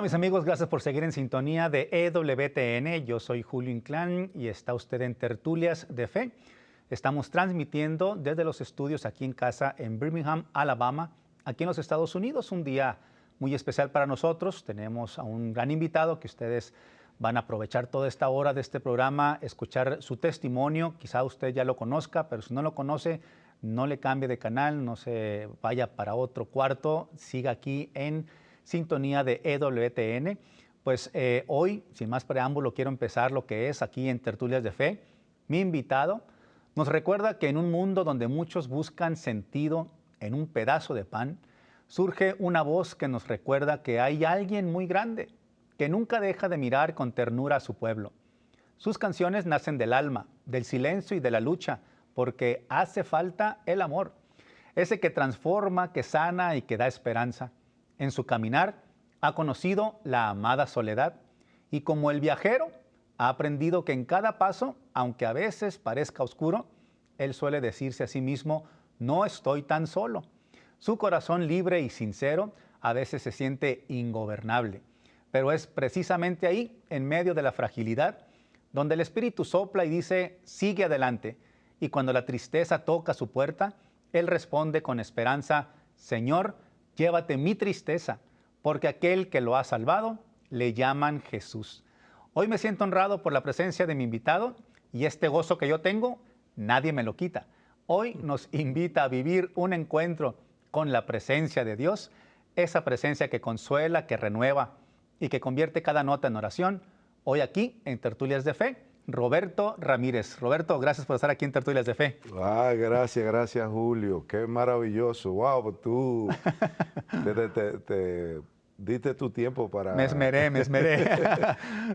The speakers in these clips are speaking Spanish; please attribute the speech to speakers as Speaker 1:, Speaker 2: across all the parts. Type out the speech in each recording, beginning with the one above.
Speaker 1: Hola mis amigos, gracias por seguir en sintonía de EWTN. Yo soy Julio Inclán y está usted en Tertulias de Fe. Estamos transmitiendo desde los estudios aquí en casa en Birmingham, Alabama, aquí en los Estados Unidos. Un día muy especial para nosotros. Tenemos a un gran invitado que ustedes van a aprovechar toda esta hora de este programa, escuchar su testimonio. Quizá usted ya lo conozca, pero si no lo conoce, no le cambie de canal, no se vaya para otro cuarto, siga aquí en sintonía de EWTN. Pues hoy, sin más preámbulo, quiero empezar lo que es aquí en Tertulias de Fe. Mi invitado nos recuerda que en un mundo donde muchos buscan sentido en un pedazo de pan, surge una voz que nos recuerda que hay alguien muy grande, que nunca deja de mirar con ternura a su pueblo. Sus canciones nacen del alma, del silencio y de la lucha, porque hace falta el amor, ese que transforma, que sana y que da esperanza. En su caminar ha conocido la amada soledad y como el viajero ha aprendido que en cada paso, aunque a veces parezca oscuro, él suele decirse a sí mismo, no estoy tan solo. Su corazón libre y sincero a veces se siente ingobernable, pero es precisamente ahí, en medio de la fragilidad, donde el Espíritu sopla y dice, sigue adelante. Y cuando la tristeza toca su puerta, él responde con esperanza, Señor, llévate mi tristeza, porque aquel que lo ha salvado le llaman Jesús. Hoy me siento honrado por la presencia de mi invitado y este gozo que yo tengo, nadie me lo quita. Hoy nos invita a vivir un encuentro con la presencia de Dios, esa presencia que consuela, que renueva y que convierte cada nota en oración. Hoy aquí en Tertulias de Fe, Roberto Ramírez. Roberto, gracias por estar aquí en Tertulias de Fe.
Speaker 2: Gracias Julio, qué maravilloso. Wow, tú te diste tu tiempo
Speaker 1: Me
Speaker 2: para...
Speaker 1: esmeré, me esmeré.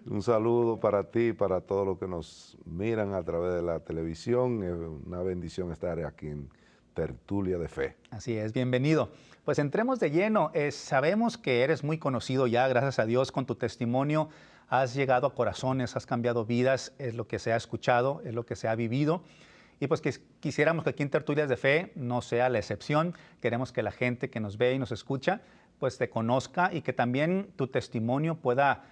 Speaker 2: Un saludo para ti, para todos los que nos miran a través de la televisión. Es una bendición estar aquí en Tertulia de Fe.
Speaker 1: Así es, bienvenido. Pues entremos de lleno. Sabemos que eres muy conocido ya, gracias a Dios, con tu testimonio. Has llegado a corazones, has cambiado vidas, es lo que se ha escuchado, es lo que se ha vivido. Y pues que quisiéramos que aquí en Tertulias de Fe no sea la excepción. Queremos que la gente que nos ve y nos escucha, pues te conozca y que también tu testimonio pueda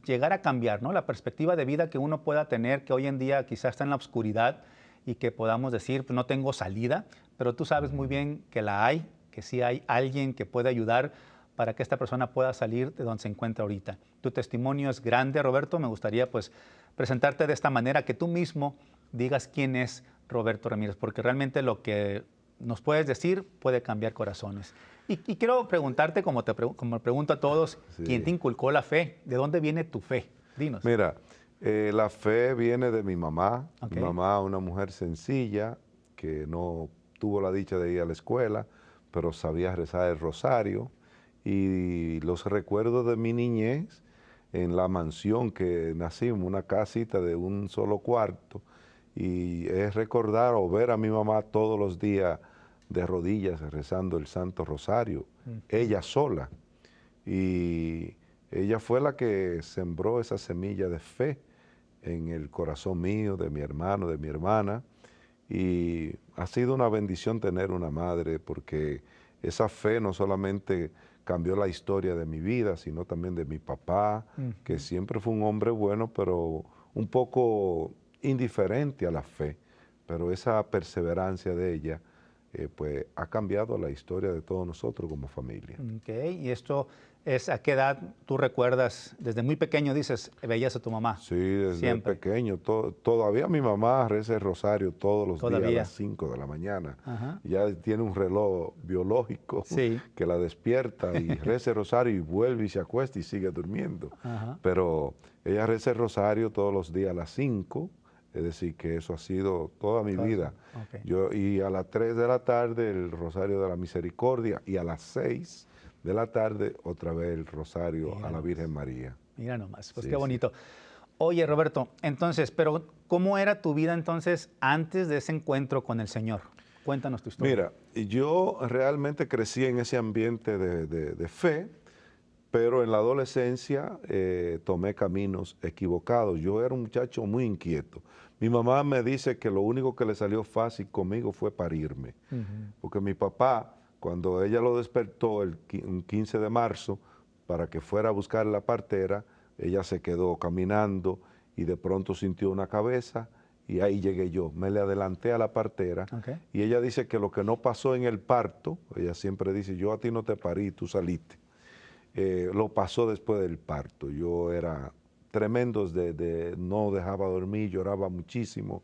Speaker 1: llegar a cambiar, ¿no? La perspectiva de vida que uno pueda tener, que hoy en día quizás está en la oscuridad y que podamos decir, pues no tengo salida, pero tú sabes muy bien que la hay, que sí hay alguien que puede ayudar para que esta persona pueda salir de donde se encuentra ahorita. Tu testimonio es grande, Roberto. Me gustaría pues presentarte de esta manera, que tú mismo digas quién es Roberto Ramírez, porque realmente lo que nos puedes decir puede cambiar corazones. Y quiero preguntarte, como pregunto a todos,
Speaker 2: Sí.
Speaker 1: ¿quién te inculcó la fe? ¿De dónde viene tu fe? Dinos.
Speaker 2: Mira, la fe viene de mi mamá.
Speaker 1: Okay.
Speaker 2: Mi mamá, una mujer sencilla, que no tuvo la dicha de ir a la escuela, pero sabía rezar el rosario. Y los recuerdos de mi niñez en la mansión que nacimos, una casita de un solo cuarto, y es recordar o ver a mi mamá todos los días de rodillas rezando el Santo Rosario, ella sola. Y ella fue la que sembró esa semilla de fe en el corazón mío, de mi hermano, de mi hermana, y ha sido una bendición tener una madre, porque esa fe no solamente cambió la historia de mi vida, sino también de mi papá, que siempre fue un hombre bueno, pero un poco indiferente a la fe. Pero esa perseverancia de ella, pues ha cambiado la historia de todos nosotros como familia.
Speaker 1: Okay. Y esto es, ¿a qué edad tú recuerdas? Desde muy pequeño dices, veías a tu mamá.
Speaker 2: Sí, desde
Speaker 1: siempre.
Speaker 2: pequeño. Todavía mi mamá reza el rosario todos los días a las 5 de la mañana.
Speaker 1: Ajá.
Speaker 2: Ya tiene un reloj biológico
Speaker 1: Sí.
Speaker 2: que la despierta y reza el rosario y vuelve y se acuesta y sigue durmiendo.
Speaker 1: Ajá.
Speaker 2: Pero ella reza el rosario todos los días a las 5, es decir, que eso ha sido toda mi vida.
Speaker 1: Okay.
Speaker 2: Y a las 3 de la tarde el rosario de la misericordia, y a las 6 de la tarde otra vez el rosario a la Virgen María.
Speaker 1: Mira nomás, pues
Speaker 2: sí,
Speaker 1: qué bonito. Sí. Oye, Roberto, entonces, pero ¿cómo era tu vida entonces antes de ese encuentro con el Señor? Cuéntanos tu historia.
Speaker 2: Mira, yo realmente crecí en ese ambiente de fe, pero en la adolescencia tomé caminos equivocados. Yo era un muchacho muy inquieto. Mi mamá me dice que lo único que le salió fácil conmigo fue parirme, porque mi papá, cuando ella lo despertó un 15 de marzo, para que fuera a buscar la partera. Ella se quedó caminando y de pronto sintió una cabeza y ahí llegué yo. Me le adelanté a la partera
Speaker 1: Okay.
Speaker 2: y ella dice que lo que no pasó en el parto, ella siempre dice, yo a ti no te parí, tú saliste. Lo pasó después del parto. Yo era tremendo, no dejaba dormir, lloraba muchísimo.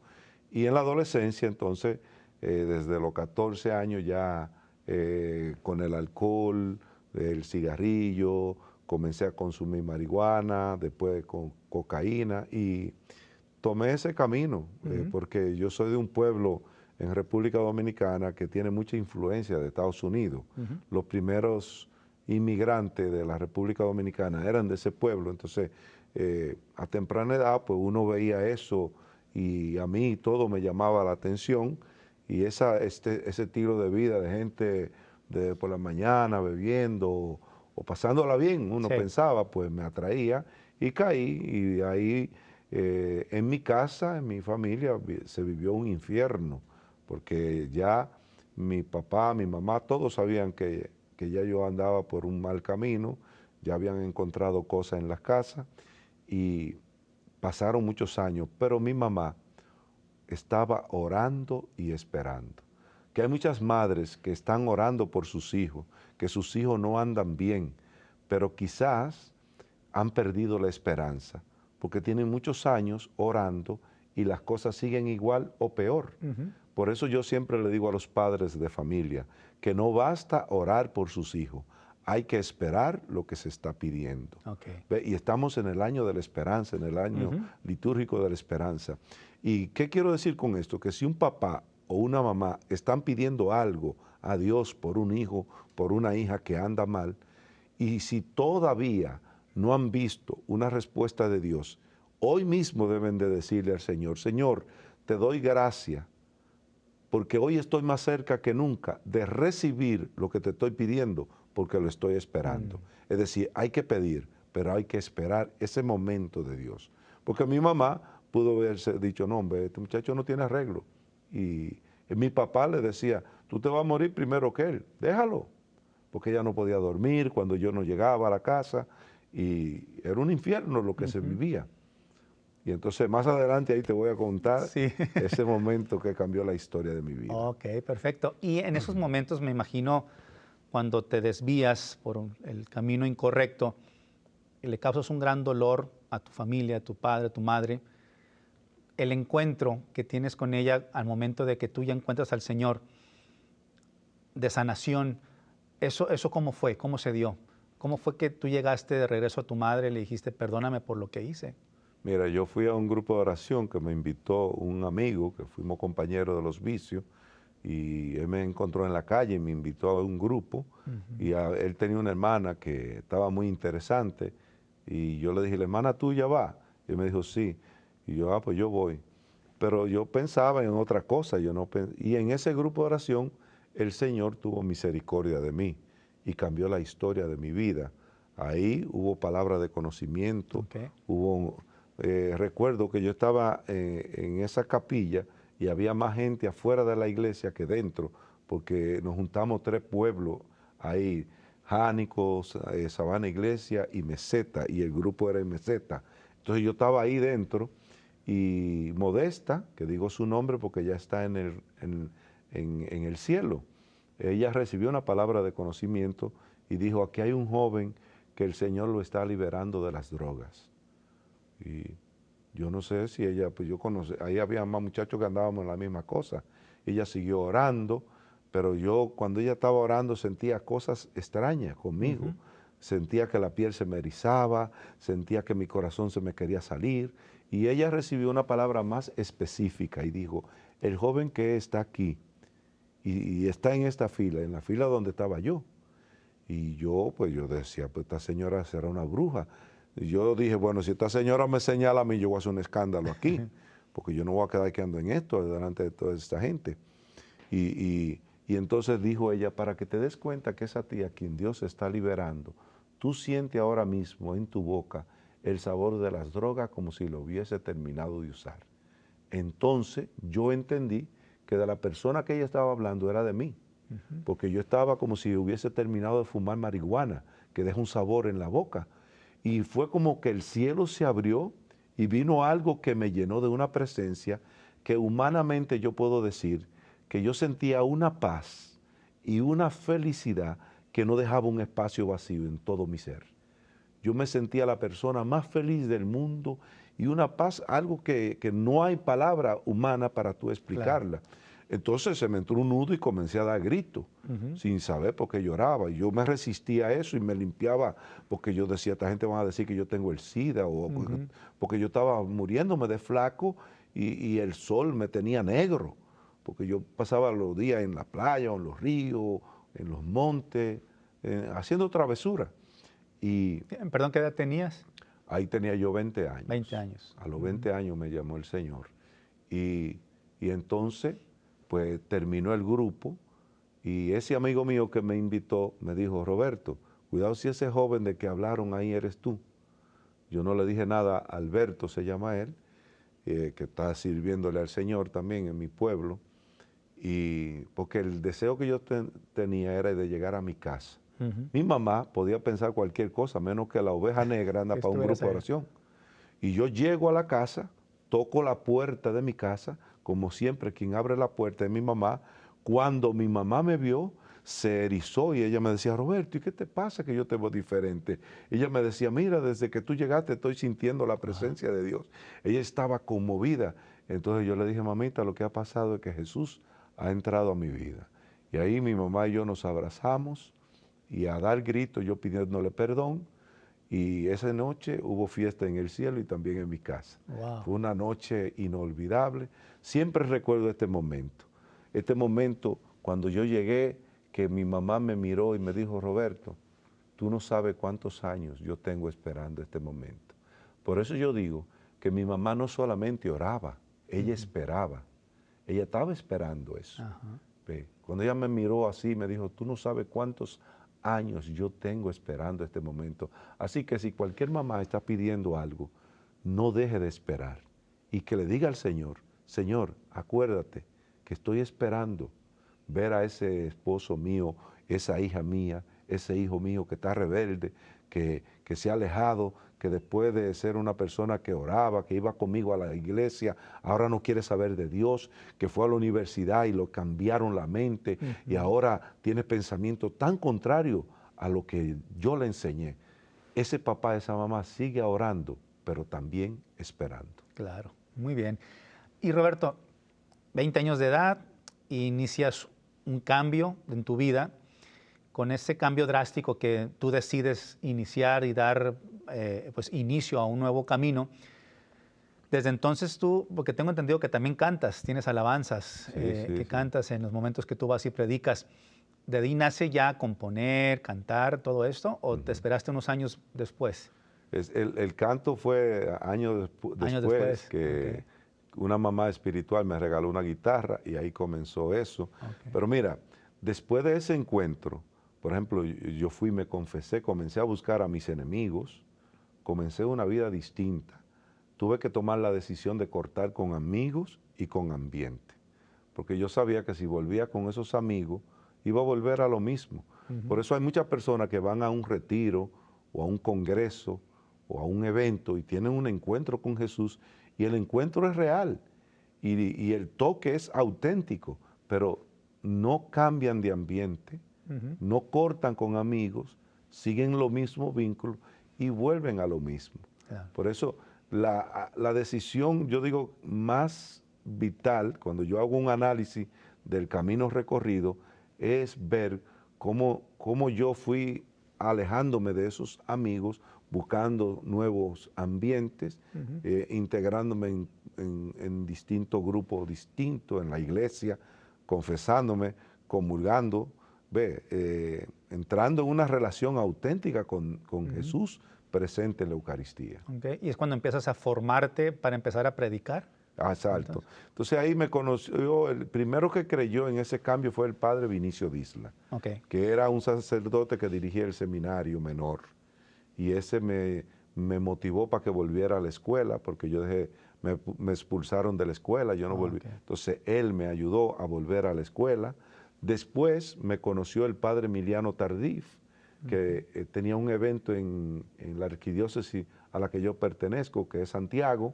Speaker 2: Y en la adolescencia, entonces, desde los 14 años ya con el alcohol, el cigarrillo, comencé a consumir marihuana, después con cocaína y tomé ese camino, porque yo soy de un pueblo en República Dominicana que tiene mucha influencia de Estados Unidos. Los primeros inmigrantes de la República Dominicana eran de ese pueblo, entonces a temprana edad pues uno veía eso y a mí todo me llamaba la atención y ese estilo de vida de gente por la mañana bebiendo o pasándola bien, uno
Speaker 1: Sí.
Speaker 2: pensaba, pues me atraía y caí y de ahí en mi casa, en mi familia se vivió un infierno porque ya mi papá, mi mamá, todos sabían que ya yo andaba por un mal camino, ya habían encontrado cosas en las casas y pasaron muchos años, pero mi mamá estaba orando y esperando. Que hay muchas madres que están orando por sus hijos, que sus hijos no andan bien, pero quizás han perdido la esperanza, porque tienen muchos años orando y las cosas siguen igual o peor. Por eso yo siempre le digo a los padres de familia que no basta orar por sus hijos, hay que esperar lo que se está pidiendo.
Speaker 1: Okay.
Speaker 2: Y estamos en el año de la esperanza, en el año litúrgico de la esperanza. ¿Y qué quiero decir con esto? Que si un papá o una mamá están pidiendo algo a Dios por un hijo, por una hija que anda mal, y si todavía no han visto una respuesta de Dios, hoy mismo deben de decirle al Señor, Señor, te doy gracia, porque hoy estoy más cerca que nunca de recibir lo que te estoy pidiendo, porque lo estoy esperando. Es decir, hay que pedir, pero hay que esperar ese momento de Dios. Porque mi mamá pudo haberse dicho, no, hombre, este muchacho no tiene arreglo. Y mi papá le decía, tú te vas a morir primero que él, déjalo. Porque ella no podía dormir cuando yo no llegaba a la casa y era un infierno lo que se vivía. Y entonces más adelante ahí te voy a contar
Speaker 1: Sí.
Speaker 2: ese momento que cambió la historia de mi vida.
Speaker 1: Ok, perfecto. Y en esos momentos me imagino cuando te desvías por el camino incorrecto, le causas un gran dolor a tu familia, a tu padre, a tu madre. El encuentro que tienes con ella al momento de que tú ya encuentras al Señor, de sanación, ¿eso cómo fue? ¿Cómo se dio? ¿Cómo fue que tú llegaste de regreso a tu madre y le dijiste, perdóname por lo que hice?
Speaker 2: Mira, yo fui a un grupo de oración que me invitó un amigo, que fuimos compañeros de los vicios, y él me encontró en la calle y me invitó a un grupo, y él tenía una hermana que estaba muy interesante, y yo le dije, ¿la hermana tuya va? Y él me dijo, sí, y yo, pues yo voy. Pero yo pensaba en otra cosa, y en ese grupo de oración el Señor tuvo misericordia de mí y cambió la historia de mi vida. Ahí hubo palabras de conocimiento,
Speaker 1: Okay.
Speaker 2: recuerdo que yo estaba en esa capilla y había más gente afuera de la iglesia que dentro, porque nos juntamos 3 pueblos ahí, Jánico, Sabana Iglesia y Meseta, y el grupo era en Meseta. Entonces yo estaba ahí dentro y Modesta, que digo su nombre porque ya está en el cielo, ella recibió una palabra de conocimiento y dijo, aquí hay un joven que el Señor lo está liberando de las drogas. Y yo no sé si ella, pues yo conocí, ahí había más muchachos que andábamos en la misma cosa. Ella siguió orando, pero yo cuando ella estaba orando sentía cosas extrañas conmigo. Sentía que la piel se me erizaba, sentía que mi corazón se me quería salir. Y ella recibió una palabra más específica y dijo, el joven que está aquí y está en esta fila, en la fila donde estaba yo. Y yo, pues yo decía, pues esta señora será una bruja. Y yo dije, bueno, si esta señora me señala a mí, yo voy a hacer un escándalo aquí, porque yo no voy a quedar quedando en esto delante de toda esta gente. Y entonces dijo ella, para que te des cuenta que es a ti a quien Dios está liberando, tú sientes ahora mismo en tu boca el sabor de las drogas como si lo hubiese terminado de usar. Entonces yo entendí que de la persona que ella estaba hablando era de mí, porque yo estaba como si hubiese terminado de fumar marihuana, que deja un sabor en la boca. Y fue como que el cielo se abrió y vino algo que me llenó de una presencia que humanamente yo puedo decir que yo sentía una paz y una felicidad que no dejaba un espacio vacío en todo mi ser. Yo me sentía la persona más feliz del mundo y una paz, algo que no hay palabra humana para tú explicarla.
Speaker 1: Claro.
Speaker 2: Entonces se me entró un nudo y comencé a dar gritos, sin saber por qué lloraba. Y yo me resistía a eso y me limpiaba porque yo decía, esta gente va a decir que yo tengo el SIDA o porque yo estaba muriéndome de flaco y el sol me tenía negro, porque yo pasaba los días en la playa, o en los ríos, en los montes, haciendo travesuras. Y
Speaker 1: Perdón, ¿qué edad tenías?
Speaker 2: ahí tenía yo 20 años.
Speaker 1: 20 años.
Speaker 2: A los 20 años me llamó el Señor. Y entonces, pues terminó el grupo y ese amigo mío que me invitó me dijo, Roberto, cuidado si ese joven de que hablaron ahí eres tú. Yo no le dije nada, Alberto se llama él, que está sirviéndole al Señor también en mi pueblo, y porque el deseo que yo tenía era de llegar a mi casa. Mi mamá podía pensar cualquier cosa, menos que la oveja negra anda para un grupo de oración. Y yo llego a la casa, toco la puerta de mi casa, como siempre quien abre la puerta es mi mamá. Cuando mi mamá me vio, se erizó y ella me decía, Roberto, ¿y qué te pasa que yo te veo diferente? Ella me decía, mira, desde que tú llegaste estoy sintiendo la presencia de Dios. Ella estaba conmovida. Entonces yo le dije, mamita, lo que ha pasado es que Jesús ha entrado a mi vida. Y ahí mi mamá y yo nos abrazamos y a dar gritos, yo pidiéndole perdón. Y esa noche hubo fiesta en el cielo y también en mi casa.
Speaker 1: Wow.
Speaker 2: Fue una noche inolvidable. Siempre recuerdo este momento. Este momento cuando yo llegué, que mi mamá me miró y me dijo, Roberto, tú no sabes cuántos años yo tengo esperando este momento. Por eso yo digo que mi mamá no solamente oraba, ella esperaba. Ella estaba esperando eso. Ve, cuando ella me miró así, me dijo, tú no sabes cuántos años yo tengo esperando este momento. Así que si cualquier mamá está pidiendo algo, no deje de esperar y que le diga al Señor, Señor, acuérdate que estoy esperando ver a ese esposo mío, esa hija mía, ese hijo mío que está rebelde, que se ha alejado, que después de ser una persona que oraba, que iba conmigo a la iglesia, ahora no quiere saber de Dios, que fue a la universidad y lo cambiaron la mente y ahora tiene pensamientos tan contrarios a lo que yo le enseñé. Ese papá, esa mamá sigue orando, pero también esperando.
Speaker 1: Claro, muy bien. Y Roberto, 20 años de edad, inicias un cambio en tu vida. Con ese cambio drástico que tú decides iniciar y dar pues inicio a un nuevo camino, desde entonces tú, porque tengo entendido que también cantas, tienes alabanzas, que cantas en los momentos que tú vas y predicas, ¿de ahí nace ya componer, cantar, todo esto, o te esperaste unos años después?
Speaker 2: El canto fue años después que una mamá espiritual me regaló una guitarra y ahí comenzó eso. Pero mira, después de ese encuentro, por ejemplo, yo fui, me confesé, comencé a buscar a mis enemigos, comencé una vida distinta. Tuve que tomar la decisión de cortar con amigos y con ambiente, porque yo sabía que si volvía con esos amigos, iba a volver a lo mismo. Por eso hay muchas personas que van a un retiro o a un congreso o a un evento y tienen un encuentro con Jesús y el encuentro es real y el toque es auténtico, pero no cambian de ambiente, no cortan con amigos, siguen los mismos vínculos y vuelven a lo mismo. Por eso la decisión, yo digo, más vital, cuando yo hago un análisis del camino recorrido, es ver cómo yo fui alejándome de esos amigos, buscando nuevos ambientes, integrándome en distintos grupos distintos, en la iglesia, confesándome, comulgando, entrando en una relación auténtica con Jesús presente en la Eucaristía.
Speaker 1: ¿Y es cuando empiezas a formarte para empezar a predicar?
Speaker 2: Exacto. Entonces ahí me conoció, el primero que creyó en ese cambio fue el padre Vinicio Disla, que era un sacerdote que dirigía el seminario menor. Y ese me motivó para que volviera a la escuela, porque yo me expulsaron de la escuela, yo no volví. Entonces él me ayudó a volver a la escuela. Después me conoció el padre Emiliano Tardif, que tenía un evento en la arquidiócesis a la que yo pertenezco, que es Santiago,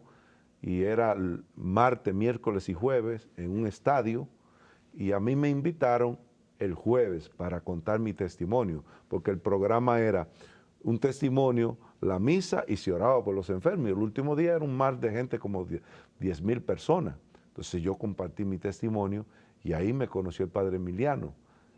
Speaker 2: y era martes, miércoles y jueves en un estadio, y a mí me invitaron el jueves para contar mi testimonio, porque el programa era un testimonio, la misa y se oraba por los enfermos. Y el último día era un mar de gente, como 10,000 personas. Entonces yo compartí mi testimonio y ahí me conoció el padre Emiliano.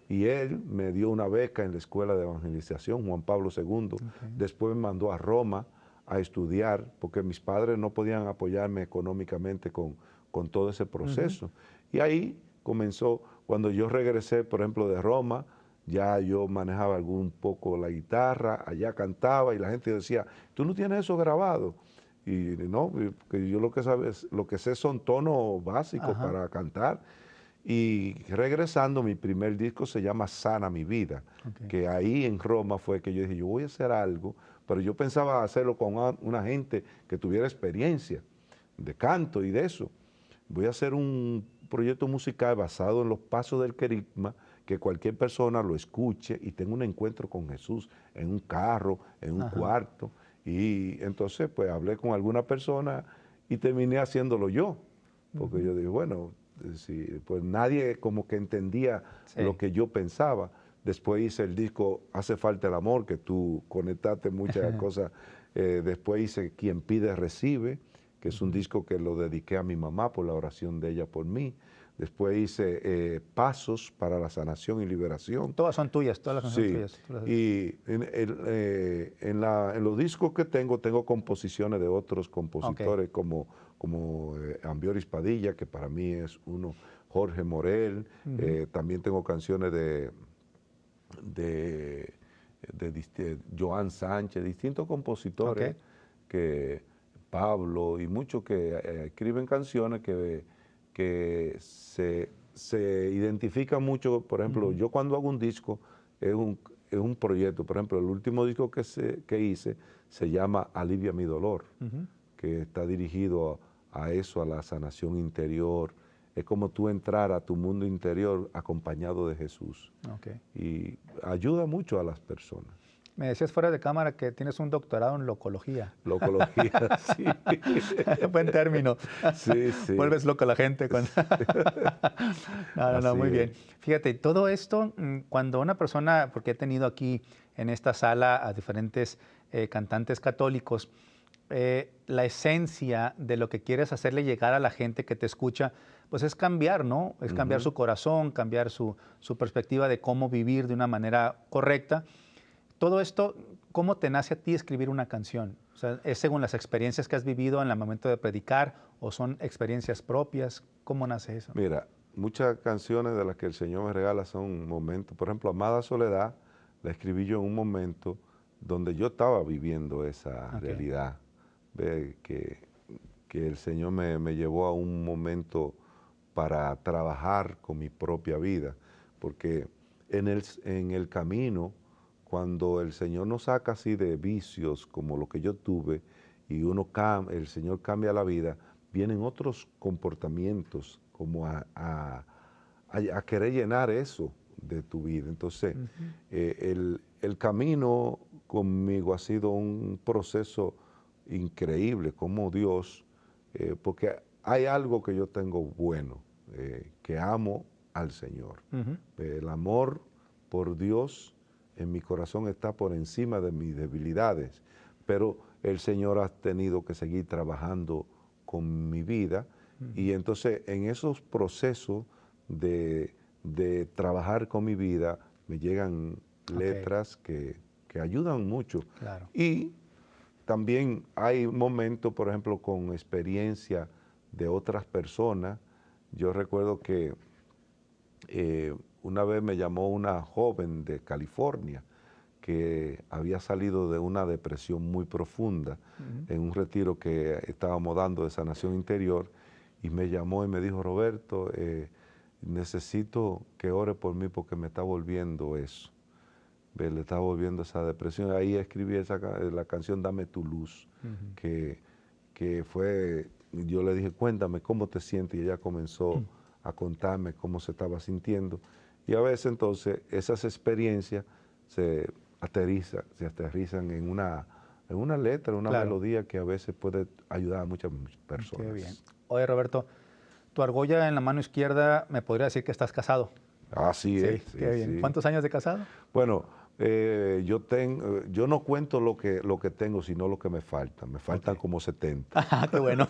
Speaker 2: Y él me dio una beca en la Escuela de Evangelización, Juan Pablo II. Okay. Después me mandó a Roma a estudiar, porque mis padres no podían apoyarme económicamente con todo ese proceso. Y ahí comenzó, cuando yo regresé, por ejemplo, de Roma, ya yo manejaba algún poco la guitarra, allá cantaba y la gente decía, ¿tú no tienes eso grabado? Y no, porque yo lo que sé son tonos básicos para cantar. Y regresando, mi primer disco se llama Sana mi vida, que ahí en Roma fue que yo dije, yo voy a hacer algo, pero yo pensaba hacerlo con una gente que tuviera experiencia de canto y de eso. Voy a hacer un proyecto musical basado en los pasos del querigma, que cualquier persona lo escuche y tenga un encuentro con Jesús en un carro, en un cuarto. Y entonces pues hablé con alguna persona y terminé haciéndolo yo, porque yo dije, bueno, sí, pues nadie como que entendía lo que yo pensaba. Después hice el disco Hace falta el amor, que tú conectaste muchas cosas. Después hice Quien pide recibe, que es un disco que lo dediqué a mi mamá por la oración de ella por mí. Después hice Pasos para la sanación y liberación.
Speaker 1: Todas son tuyas, todas las canciones
Speaker 2: sí.
Speaker 1: tuyas.
Speaker 2: Y en los discos que tengo composiciones de otros compositores como Ambioris Padilla, que para mí es uno, Jorge Morel. También tengo canciones de Joan Sánchez, distintos compositores, que Pablo y muchos que escriben canciones que se identifican mucho. Por ejemplo, yo cuando hago un disco es un proyecto. Por ejemplo, el último disco que hice se llama Alivia mi dolor, que está dirigido a eso, a la sanación interior. Es como tú entrar a tu mundo interior acompañado de Jesús. Y ayuda mucho a las personas.
Speaker 1: Me decías fuera de cámara que tienes un doctorado en locología.
Speaker 2: Locología, sí.
Speaker 1: Buen término.
Speaker 2: Sí, sí.
Speaker 1: Vuelves loco a la gente. Cuando... No, muy bien. Fíjate, todo esto, cuando una persona, porque he tenido aquí en esta sala a diferentes cantantes católicos, la esencia de lo que quieres hacerle llegar a la gente que te escucha, pues es cambiar, ¿no? Es cambiar su corazón, cambiar su perspectiva de cómo vivir de una manera correcta. Todo esto, ¿cómo te nace a ti escribir una canción? O sea, ¿es según las experiencias que has vivido en el momento de predicar o son experiencias propias? ¿Cómo nace eso?
Speaker 2: Mira, muchas canciones de las que el Señor me regala son momentos. Por ejemplo, Amada Soledad la escribí yo en un momento donde yo estaba viviendo esa realidad. Ve que el Señor me llevó a un momento para trabajar con mi propia vida, porque en el camino, cuando el Señor nos saca así de vicios como lo que yo tuve y el Señor cambia la vida, vienen otros comportamientos como a querer llenar eso de tu vida. Entonces, el camino conmigo ha sido un proceso increíble, como Dios, porque hay algo que yo tengo bueno, que amo al Señor. El amor por Dios en mi corazón está por encima de mis debilidades, pero el Señor ha tenido que seguir trabajando con mi vida y entonces en esos procesos de trabajar con mi vida me llegan letras que ayudan mucho. Y también hay momentos, por ejemplo, con experiencia de otras personas. Yo recuerdo que una vez me llamó una joven de California que había salido de una depresión muy profunda en un retiro que estábamos dando de sanación interior, y me llamó y me dijo, Roberto, necesito que ore por mí porque me está volviendo eso. Le estaba volviendo esa depresión. Ahí escribí la canción Dame tu luz, que fue, yo le dije, cuéntame cómo te sientes, y ella comenzó a contarme cómo se estaba sintiendo. Y a veces entonces esas experiencias se aterrizan en una letra, en una
Speaker 1: Claro.
Speaker 2: melodía que a veces puede ayudar a muchas personas.
Speaker 1: Qué bien. Oye, Roberto, tu argolla en la mano izquierda, me podría decir que estás casado.
Speaker 2: Así es,
Speaker 1: Sí, qué bien.
Speaker 2: sí.
Speaker 1: ¿Cuántos años de casado?
Speaker 2: Bueno, yo no cuento lo que tengo, sino lo que me falta. Me faltan
Speaker 1: Ok.
Speaker 2: como 70.
Speaker 1: Ah, qué bueno.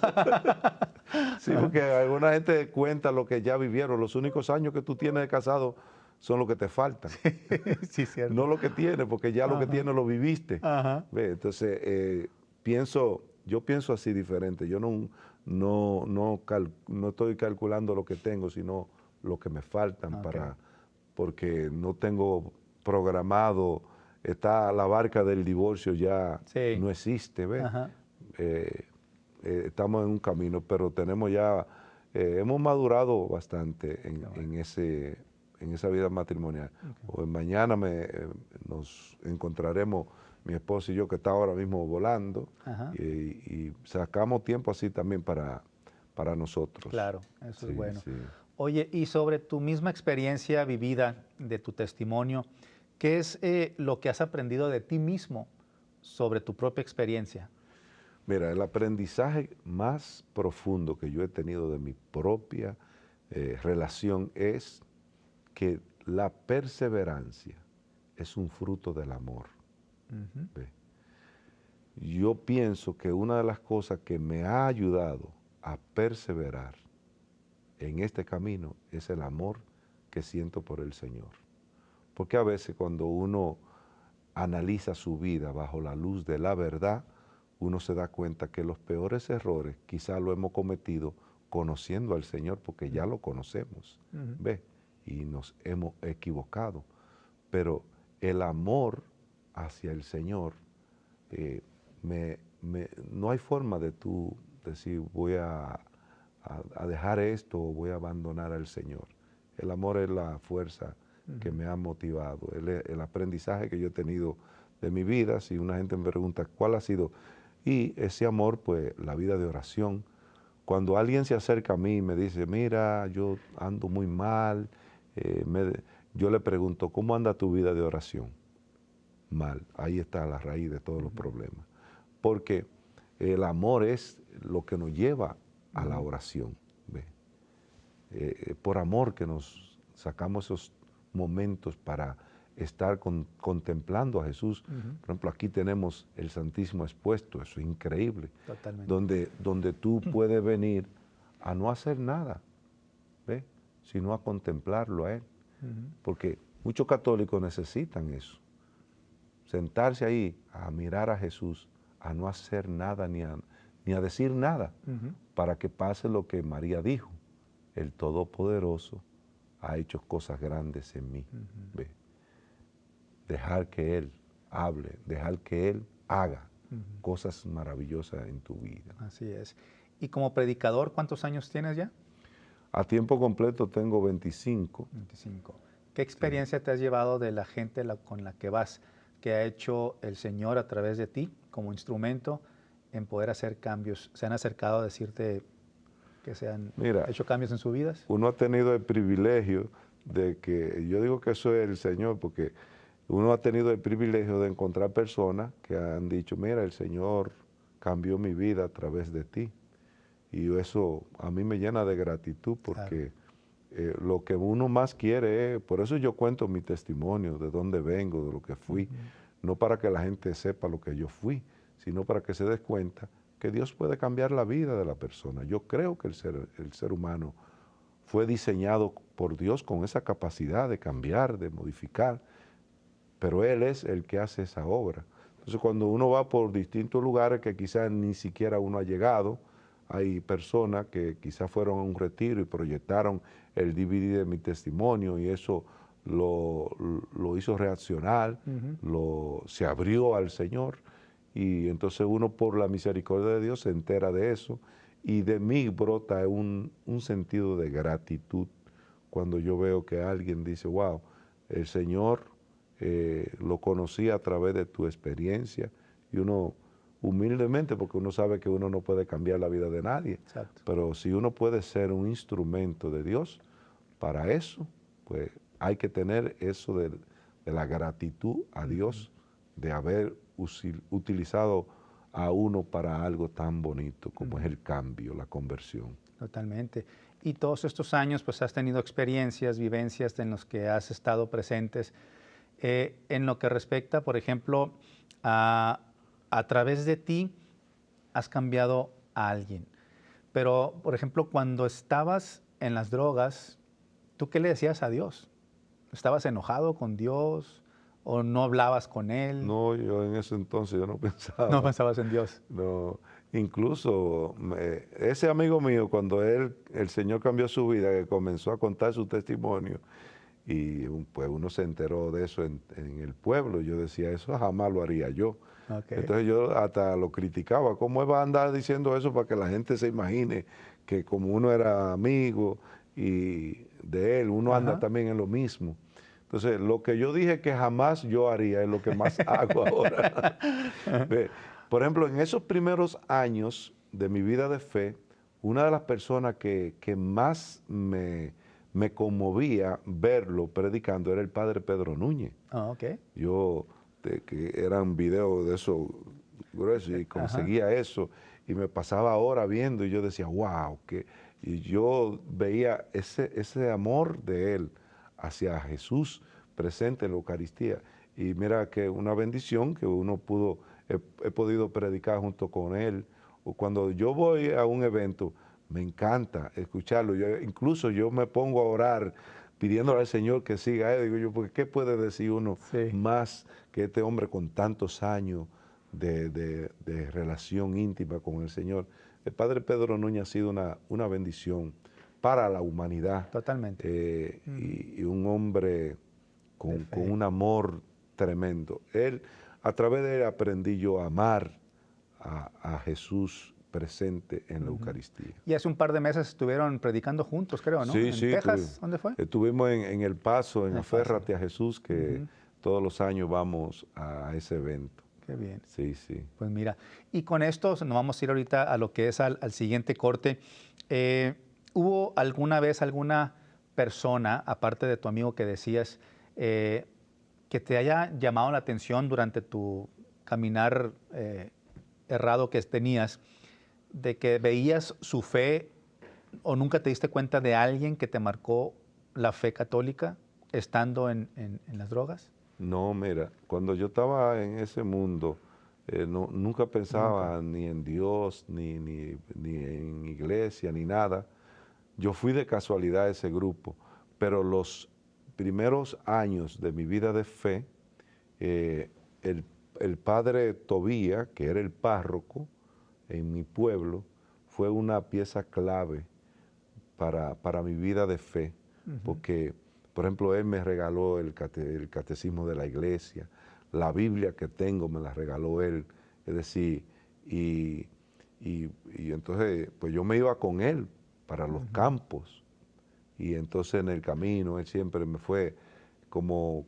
Speaker 2: Sí, porque alguna gente cuenta lo que ya vivieron. Los únicos años que tú tienes de casado son los que te faltan.
Speaker 1: Sí, cierto.
Speaker 2: No lo que tienes, porque ya lo que
Speaker 1: Ajá.
Speaker 2: tienes lo viviste.
Speaker 1: Ajá.
Speaker 2: ¿Ve? Entonces, yo pienso así diferente. Yo no estoy calculando lo que tengo, sino lo que me faltan
Speaker 1: Ok.
Speaker 2: porque no tengo programado, la barca del divorcio ya
Speaker 1: Sí.
Speaker 2: no existe, ¿ves?
Speaker 1: Ajá.
Speaker 2: Estamos en un camino, pero tenemos ya, hemos madurado bastante
Speaker 1: Qué bueno.
Speaker 2: en esa vida matrimonial.
Speaker 1: Ok.
Speaker 2: Mañana nos encontraremos, mi esposo y yo, que está ahora mismo volando,
Speaker 1: Ajá.
Speaker 2: y sacamos tiempo así también para nosotros.
Speaker 1: Claro, eso es
Speaker 2: Sí,
Speaker 1: bueno.
Speaker 2: sí.
Speaker 1: Oye, y sobre tu misma experiencia vivida, de tu testimonio, ¿qué es lo que has aprendido de ti mismo sobre tu propia experiencia?
Speaker 2: Mira, el aprendizaje más profundo que yo he tenido de mi propia relación es que la perseverancia es un fruto del amor.
Speaker 1: Ujú.
Speaker 2: ¿Ve? Yo pienso que una de las cosas que me ha ayudado a perseverar en este camino es el amor que siento por el Señor. Porque a veces cuando uno analiza su vida bajo la luz de la verdad, uno se da cuenta que los peores errores quizás lo hemos cometido conociendo al Señor porque ya lo conocemos,
Speaker 1: Ujú.
Speaker 2: ¿ve? Y nos hemos equivocado. Pero el amor hacia el Señor, eh, no hay forma de tú decir voy a dejar esto o voy a abandonar al Señor. El amor es la fuerza que me ha motivado, el aprendizaje que yo he tenido de mi vida. Si una gente me pregunta cuál ha sido, y ese amor, pues la vida de oración. Cuando alguien se acerca a mí y me dice, mira, yo ando muy mal, yo le pregunto, ¿cómo anda tu vida de oración? Mal. Ahí está la raíz de todos los problemas. Porque el amor es lo que nos lleva a la oración. ¿Ve? Por amor que nos sacamos esos momentos para estar contemplando a Jesús. Por ejemplo, aquí tenemos el Santísimo expuesto, eso es increíble,
Speaker 1: Totalmente.
Speaker 2: donde tú puedes venir a no hacer nada, ¿ve? Sino a contemplarlo a Él.
Speaker 1: Ujú.
Speaker 2: Porque muchos católicos necesitan eso, sentarse ahí a mirar a Jesús, a no hacer nada ni a decir nada,
Speaker 1: Ujú.
Speaker 2: para que pase lo que María dijo: el Todopoderoso ha hecho cosas grandes en mí. ¿Ve? Dejar que Él hable, dejar que Él haga cosas maravillosas en tu vida.
Speaker 1: Así es. Y como predicador, ¿cuántos años tienes ya?
Speaker 2: A tiempo completo tengo 25.
Speaker 1: 25. ¿Qué experiencia te has llevado de la gente con la que vas, que ha hecho el Señor a través de ti como instrumento en poder hacer cambios? ¿Se han acercado a decirte que se han
Speaker 2: Mira,
Speaker 1: hecho cambios en sus vidas?
Speaker 2: uno ha tenido el privilegio de que, yo digo que eso es el Señor, porque uno ha tenido el privilegio de encontrar personas que han dicho, mira, el Señor cambió mi vida a través de ti. Y eso a mí me llena de gratitud, porque lo que uno más quiere es, por eso yo cuento mi testimonio, de dónde vengo, de lo que fui, no para que la gente sepa lo que yo fui, sino para que se dé cuenta que Dios puede cambiar la vida de la persona. Yo creo que el ser humano fue diseñado por Dios con esa capacidad de cambiar, de modificar, pero Él es el que hace esa obra. Entonces, cuando uno va por distintos lugares que quizás ni siquiera uno ha llegado, hay personas que quizás fueron a un retiro y proyectaron el DVD de mi testimonio, y eso lo hizo reaccionar, se abrió al Señor, y entonces uno, por la misericordia de Dios, se entera de eso, y de mí brota un sentido de gratitud cuando yo veo que alguien dice, wow, el Señor lo conocí a través de tu experiencia, y uno humildemente, porque uno sabe que uno no puede cambiar la vida de nadie,
Speaker 1: Exacto.
Speaker 2: pero si uno puede ser un instrumento de Dios para eso, pues hay que tener eso de la gratitud a Dios de haber utilizado a uno para algo tan bonito como es el cambio, la conversión.
Speaker 1: Totalmente. Y todos estos años, pues has tenido experiencias, vivencias en los que has estado presentes. En lo que respecta, por ejemplo, a través de ti has cambiado a alguien. Pero, por ejemplo, cuando estabas en las drogas, ¿tú qué le decías a Dios? ¿Estabas enojado con Dios o no hablabas con Él?
Speaker 2: No, yo en ese entonces yo no
Speaker 1: No
Speaker 2: pensaba.
Speaker 1: pensabas en Dios.
Speaker 2: No, incluso ese amigo mío, cuando el Señor cambió su vida, que comenzó a contar su testimonio, y pues uno se enteró de eso en el pueblo, yo decía, eso jamás lo haría yo.
Speaker 1: Okay.
Speaker 2: Entonces yo hasta lo criticaba, ¿cómo él va a andar diciendo eso para que la gente se imagine que como uno era amigo y de él, uno anda
Speaker 1: Ajá.
Speaker 2: también en lo mismo? Entonces, lo que yo dije que jamás yo haría es lo que más hago ahora. Ve, por ejemplo, en esos primeros años de mi vida de fe, una de las personas que más me conmovía verlo predicando era el padre Pedro Núñez.
Speaker 1: Oh, ok.
Speaker 2: Yo, que eran videos de eso gruesos y
Speaker 1: Ajá.
Speaker 2: conseguía eso y me pasaba horas viendo y yo decía, wow, y yo veía ese amor de él hacia Jesús presente en la Eucaristía. Y mira que una bendición que he podido predicar junto con él. O cuando yo voy a un evento, me encanta escucharlo. Incluso yo me pongo a orar pidiéndole al Señor que siga. Digo yo, porque ¿qué puede decir uno
Speaker 1: Sí.
Speaker 2: más que este hombre con tantos años de relación íntima con el Señor? El padre Pedro Núñez ha sido una bendición para la humanidad.
Speaker 1: Totalmente.
Speaker 2: Y un hombre
Speaker 1: De
Speaker 2: con
Speaker 1: fe.
Speaker 2: un amor tremendo. A través de él aprendí yo a amar a Jesús presente en la Eucaristía.
Speaker 1: Y hace un par de meses estuvieron predicando juntos, creo, ¿no?
Speaker 2: Sí,
Speaker 1: ¿En
Speaker 2: sí,
Speaker 1: Texas? ¿Dónde fue?
Speaker 2: estuvimos en El Paso, en
Speaker 1: En El Paso.
Speaker 2: Aférrate a Jesús, que todos los años vamos a ese evento.
Speaker 1: Qué bien.
Speaker 2: Sí, sí.
Speaker 1: Pues mira, y con esto nos vamos a ir ahorita a lo que es al siguiente corte. ¿Hubo alguna vez alguna persona, aparte de tu amigo que decías, que te haya llamado la atención durante tu caminar errado que tenías, de que veías su fe o nunca te diste cuenta de alguien que te marcó la fe católica estando en las drogas?
Speaker 2: No, mira, cuando yo estaba en ese mundo, nunca pensaba ni en Dios, ni en iglesia, ni nada. Yo fui de casualidad a ese grupo, pero los primeros años de mi vida de fe, eh, el padre Tobía, que era el párroco en mi pueblo, fue una pieza clave para mi vida de fe, porque, por ejemplo, él me regaló el catecismo de la iglesia, la Biblia que tengo me la regaló él, es decir, y entonces, pues yo me iba con él para los campos, y entonces en el camino él siempre me fue como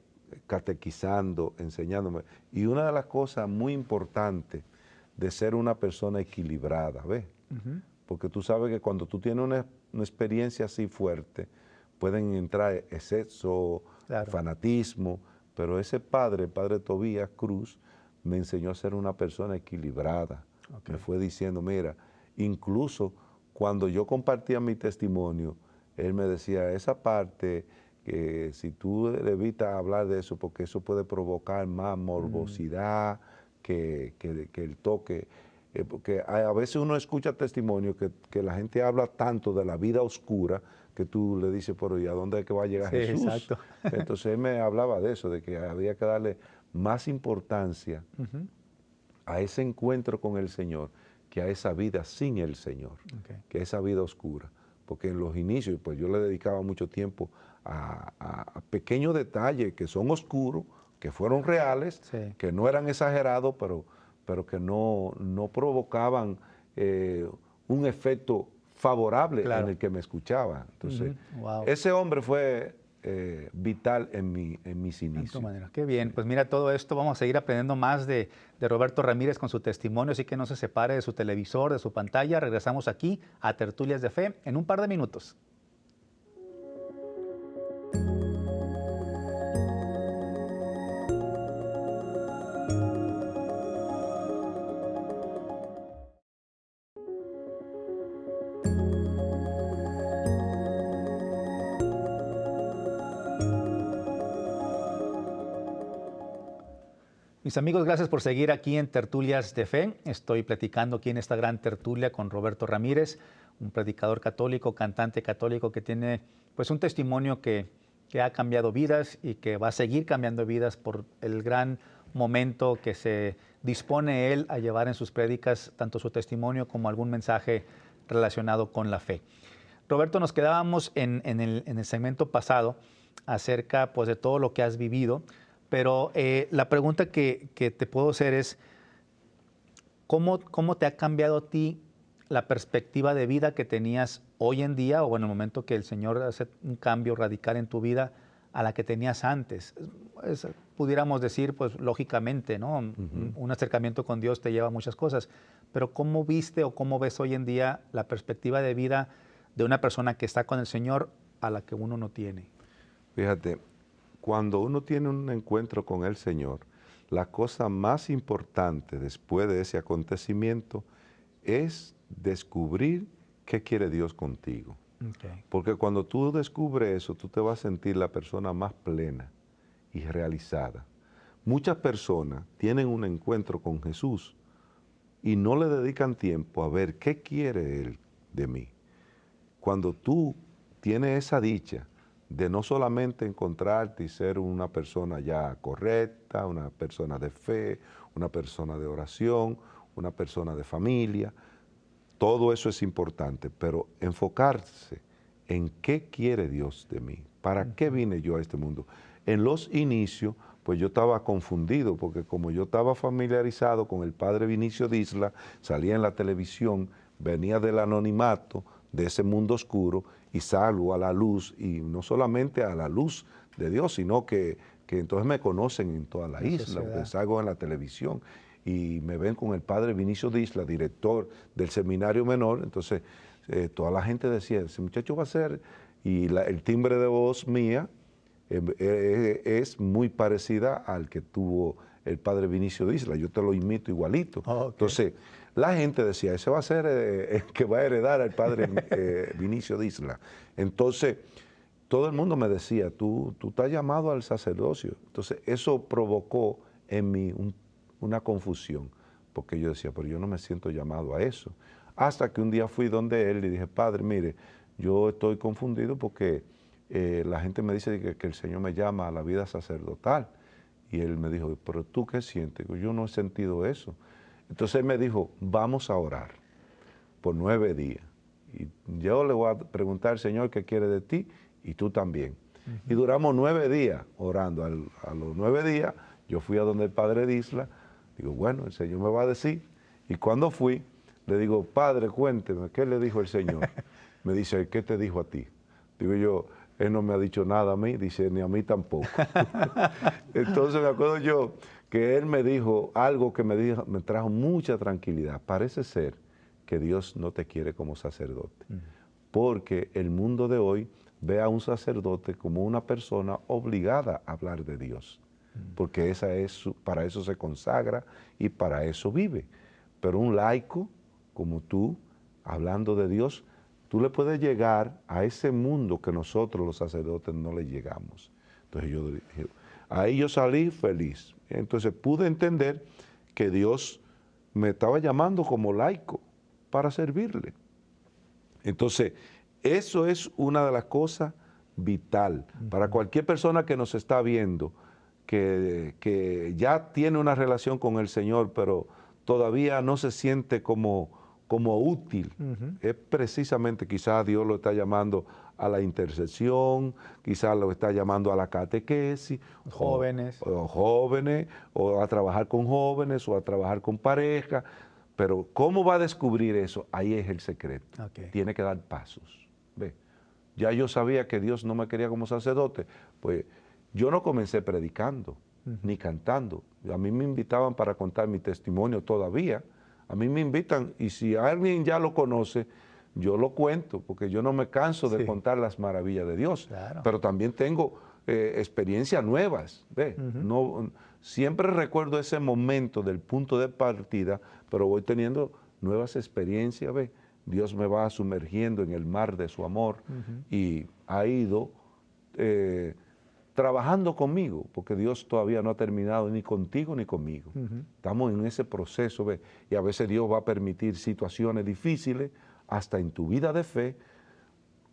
Speaker 2: catequizando, enseñándome. Y una de las cosas muy importantes de ser una persona equilibrada, ¿ves? Porque tú sabes que cuando tú tienes una experiencia así fuerte, pueden entrar exceso,
Speaker 1: Claro.
Speaker 2: fanatismo, pero ese padre, el padre Tobías Cruz, me enseñó a ser una persona equilibrada.
Speaker 1: Okay.
Speaker 2: Me fue diciendo, mira, incluso cuando yo compartía mi testimonio, él me decía, esa parte, que si tú evitas hablar de eso, porque eso puede provocar más morbosidad que el toque. Porque a veces uno escucha testimonios que la gente habla tanto de la vida oscura que tú le dices, pero ¿y a dónde es que va a llegar
Speaker 1: Sí,
Speaker 2: Jesús?
Speaker 1: exacto.
Speaker 2: Entonces él me hablaba de eso, de que había que darle más importancia a ese encuentro con el Señor que a esa vida sin el Señor, que a esa vida oscura. Porque en los inicios, pues yo le dedicaba mucho tiempo a pequeños detalles que son oscuros, que fueron reales,
Speaker 1: Sí.
Speaker 2: que no eran exagerados, pero que no provocaban un efecto favorable
Speaker 1: Claro.
Speaker 2: en el que me escuchaba. Entonces,
Speaker 1: Wow.
Speaker 2: ese hombre fue vital en mis
Speaker 1: De tu
Speaker 2: inicios.
Speaker 1: manera. Qué bien. Pues mira, todo esto vamos a seguir aprendiendo más de Roberto Ramírez con su testimonio, así que no se separe de su televisor, de su pantalla. Regresamos aquí a Tertulias de Fe en un par de minutos. Mis amigos, gracias por seguir aquí en Tertulias de Fe. Estoy platicando aquí en esta gran tertulia con Roberto Ramírez, un predicador católico, cantante católico que tiene pues un testimonio que ha cambiado vidas y que va a seguir cambiando vidas por el gran momento que se dispone él a llevar en sus prédicas, tanto su testimonio como algún mensaje relacionado con la fe. Roberto, nos quedábamos en el segmento pasado acerca pues, de todo lo que has vivido, pero la pregunta que te puedo hacer es, ¿cómo te ha cambiado a ti la perspectiva de vida que tenías hoy en día, o en el momento que el Señor hace un cambio radical en tu vida, a la que tenías antes? Pudiéramos decir, pues lógicamente, ¿no? Un acercamiento con Dios te lleva a muchas cosas, pero ¿cómo viste o cómo ves hoy en día la perspectiva de vida de una persona que está con el Señor a la que uno no tiene?
Speaker 2: Fíjate, cuando uno tiene un encuentro con el Señor, la cosa más importante después de ese acontecimiento es descubrir qué quiere Dios contigo.
Speaker 1: Okay.
Speaker 2: Porque cuando tú descubres eso, tú te vas a sentir la persona más plena y realizada. Muchas personas tienen un encuentro con Jesús y no le dedican tiempo a ver qué quiere Él de mí. Cuando tú tienes esa dicha de no solamente encontrarte y ser una persona ya correcta, una persona de fe, una persona de oración, una persona de familia, todo eso es importante, pero enfocarse en qué quiere Dios de mí, para qué vine yo a este mundo. En los inicios, pues yo estaba confundido, porque como yo estaba familiarizado con el padre Vinicio Disla, salía en la televisión, venía del anonimato, de ese mundo oscuro, y salgo a la luz, y no solamente a la luz de Dios, sino que entonces me conocen en toda la isla, porque salgo en la televisión, y me ven con el padre Vinicio Disla, director del seminario menor. Entonces toda la gente decía, ese muchacho va a ser, y el timbre de voz mía es muy parecida al que tuvo el padre Vinicio Disla, yo te lo imito igualito.
Speaker 1: Okay.
Speaker 2: Entonces la gente decía, ese va a ser el que va a heredar al padre Vinicio Disla. Entonces todo el mundo me decía, tú estás llamado al sacerdocio. Entonces eso provocó en mí una confusión, porque yo decía, pero yo no me siento llamado a eso. Hasta que un día fui donde él y dije, padre, mire, yo estoy confundido porque la gente me dice que el Señor me llama a la vida sacerdotal. Y él me dijo, pero ¿tú qué sientes? Yo no he sentido eso. Entonces él me dijo, vamos a orar por 9 días. Y yo le voy a preguntar al Señor qué quiere de ti y tú también. Y duramos 9 días orando. A los 9 días yo fui a donde el padre Disla. Digo, bueno, el Señor me va a decir. Y cuando fui, le digo, padre, cuénteme, ¿qué le dijo el Señor? Me dice, ¿qué te dijo a ti? Digo yo, él no me ha dicho nada a mí, dice, ni a mí tampoco. Entonces me acuerdo yo que él me dijo algo que me trajo mucha tranquilidad. Parece ser que Dios no te quiere como sacerdote, porque el mundo de hoy ve a un sacerdote como una persona obligada a hablar de Dios, porque para eso se consagra y para eso vive. Pero un laico como tú, hablando de Dios, tú le puedes llegar a ese mundo que nosotros los sacerdotes no le llegamos. Entonces ahí yo salí feliz. Entonces pude entender que Dios me estaba llamando como laico para servirle. Entonces, eso es una de las cosas vital para cualquier persona que nos está viendo, que ya tiene una relación con el Señor, pero todavía no se siente como útil. Es precisamente, quizás Dios lo está llamando a la intercesión, quizás lo está llamando a la catequesis,
Speaker 1: jóvenes,
Speaker 2: o a trabajar con jóvenes, o a trabajar con pareja. Pero ¿cómo va a descubrir eso? Ahí es el secreto.
Speaker 1: Okay.
Speaker 2: Tiene que dar pasos. ¿Ve? Ya yo sabía que Dios no me quería como sacerdote, pues yo no comencé predicando, ni cantando. A mí me invitaban para contar mi testimonio todavía. A mí me invitan, y si alguien ya lo conoce, yo lo cuento, porque yo no me canso de contar las maravillas de Dios.
Speaker 1: Claro.
Speaker 2: Pero también tengo experiencias nuevas. ¿Ve? No, siempre recuerdo ese momento del punto de partida, pero voy teniendo nuevas experiencias. ¿Ve? Dios me va sumergiendo en el mar de su amor y ha ido trabajando conmigo, porque Dios todavía no ha terminado ni contigo ni conmigo. Estamos en ese proceso, ¿ve? Y a veces Dios va a permitir situaciones difíciles, hasta en tu vida de fe,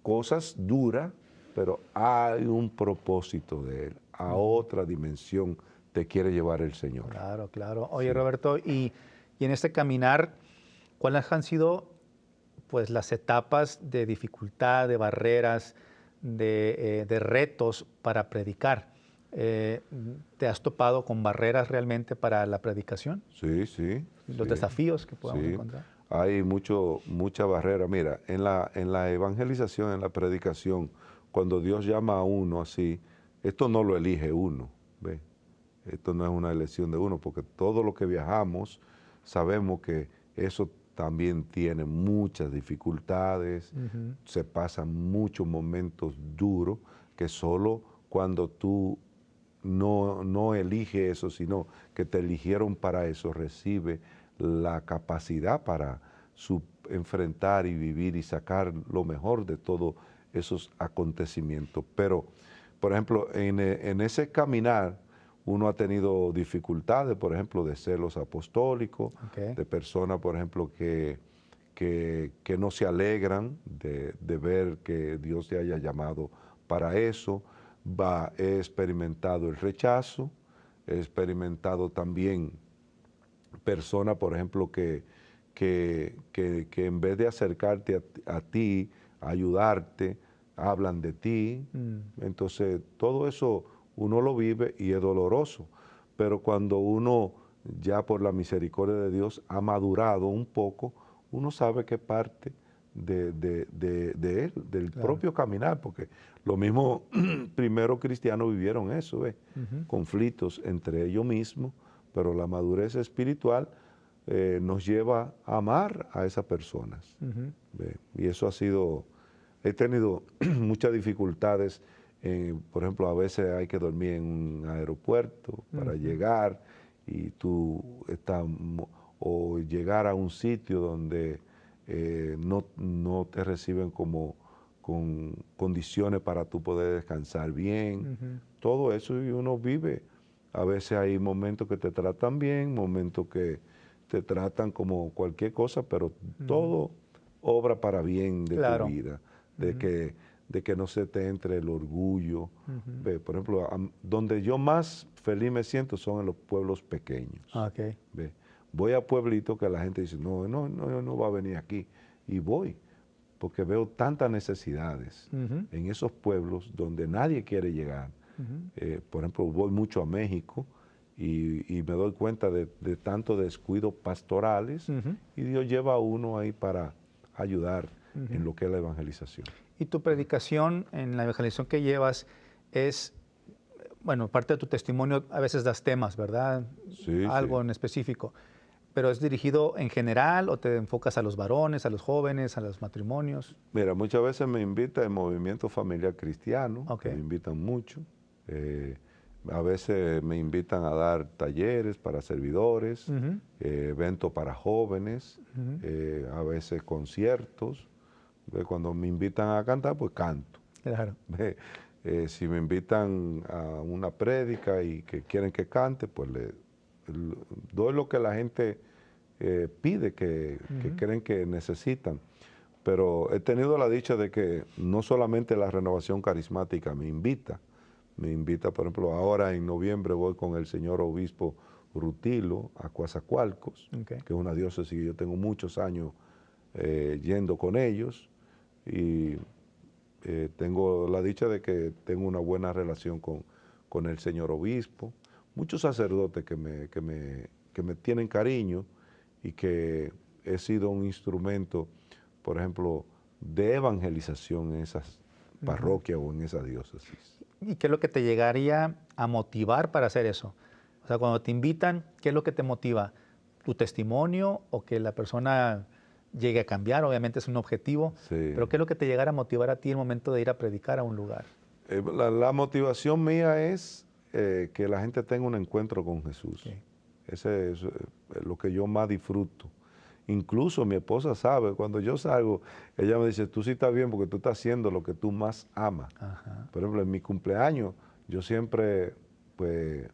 Speaker 2: cosas duras, pero hay un propósito de Él, a otra dimensión te quiere llevar el Señor.
Speaker 1: Claro, claro. Oye,
Speaker 2: Sí.
Speaker 1: Roberto, y en este caminar, ¿cuáles han sido pues las etapas de dificultad, de barreras, de retos para predicar? ¿Te has topado con barreras realmente para la predicación?
Speaker 2: Sí, sí.
Speaker 1: Los
Speaker 2: sí,
Speaker 1: desafíos que podamos
Speaker 2: sí.
Speaker 1: encontrar.
Speaker 2: Hay mucha barrera. Mira, en la evangelización, en la predicación, cuando Dios llama a uno así, esto no lo elige uno, ¿ve? Esto no es una elección de uno, porque todo lo que viajamos sabemos que eso también tiene muchas dificultades, se pasan muchos momentos duros, que solo cuando tú no eliges eso, sino que te eligieron para eso, recibe la capacidad para enfrentar y vivir y sacar lo mejor de todos esos acontecimientos. Pero, por ejemplo, en ese caminar, uno ha tenido dificultades, por ejemplo, de celos apostólicos,
Speaker 1: Okay.
Speaker 2: de personas, por ejemplo, que no se alegran de ver que Dios te haya llamado para eso. He experimentado el rechazo, he experimentado también personas, por ejemplo, que en vez de acercarte a ti, a ayudarte, hablan de ti. Entonces, todo eso uno lo vive y es doloroso. Pero cuando uno, ya por la misericordia de Dios, ha madurado un poco, uno sabe que parte de él, del
Speaker 1: Claro.
Speaker 2: propio caminar, porque los mismos primeros cristianos vivieron eso, conflictos entre ellos mismos, pero la madurez espiritual nos lleva a amar a esas personas. ¿Ve? Y eso ha sido, he tenido muchas dificultades, por ejemplo, a veces hay que dormir en un aeropuerto para llegar y tú estás, o llegar a un sitio donde no te reciben como con condiciones para tú poder descansar bien. Todo eso y uno vive. A veces hay momentos que te tratan bien, momentos que te tratan como cualquier cosa, pero todo obra para bien de
Speaker 1: Claro.
Speaker 2: tu vida, de que no se te entre el orgullo. Ve, por ejemplo, donde yo más feliz me siento son en los pueblos pequeños.
Speaker 1: Okay.
Speaker 2: Ve, voy a pueblitos que la gente dice, no va a venir aquí. Y voy, porque veo tantas necesidades en esos pueblos donde nadie quiere llegar. Por ejemplo, voy mucho a México y me doy cuenta de tanto descuidos pastorales y Dios lleva a uno ahí para ayudar en lo que es la evangelización.
Speaker 1: Y tu predicación en la evangelización que llevas es, bueno, parte de tu testimonio, a veces das temas, ¿verdad?
Speaker 2: Sí,
Speaker 1: Algo
Speaker 2: sí.
Speaker 1: en específico. ¿Pero es dirigido en general o te enfocas a los varones, a los jóvenes, a los matrimonios?
Speaker 2: Mira, muchas veces me invita el movimiento familiar cristiano, que
Speaker 1: Okay.
Speaker 2: me invitan mucho. A veces me invitan a dar talleres para servidores, eventos para jóvenes, a veces conciertos. Cuando me invitan a cantar, pues canto.
Speaker 1: Claro.
Speaker 2: Si me invitan a una prédica y que quieren que cante, pues doy lo que la gente pide, que creen que necesitan. Pero he tenido la dicha de que no solamente la renovación carismática me invita, por ejemplo, ahora en noviembre voy con el señor obispo Rutilo a Coatzacoalcos,
Speaker 1: Okay.
Speaker 2: que es una diócesis que yo tengo muchos años yendo con ellos y tengo la dicha de que tengo una buena relación con el señor obispo, muchos sacerdotes que me tienen cariño y que he sido un instrumento, por ejemplo, de evangelización en esas parroquias o en esas diócesis.
Speaker 1: ¿Y qué es lo que te llegaría a motivar para hacer eso? O sea, cuando te invitan, ¿qué es lo que te motiva? ¿Tu testimonio o que la persona llegue a cambiar? Obviamente es un objetivo,
Speaker 2: Sí.
Speaker 1: pero ¿qué es lo que te llegara a motivar a ti en el momento de ir a predicar a un lugar?
Speaker 2: La motivación mía es que la gente tenga un encuentro con Jesús.
Speaker 1: Okay.
Speaker 2: Ese es lo que yo más disfruto. Incluso mi esposa sabe, cuando yo salgo, ella me dice, tú sí estás bien porque tú estás haciendo lo que tú más amas.
Speaker 1: Ajá.
Speaker 2: Por ejemplo, en mi cumpleaños, yo siempre, pues,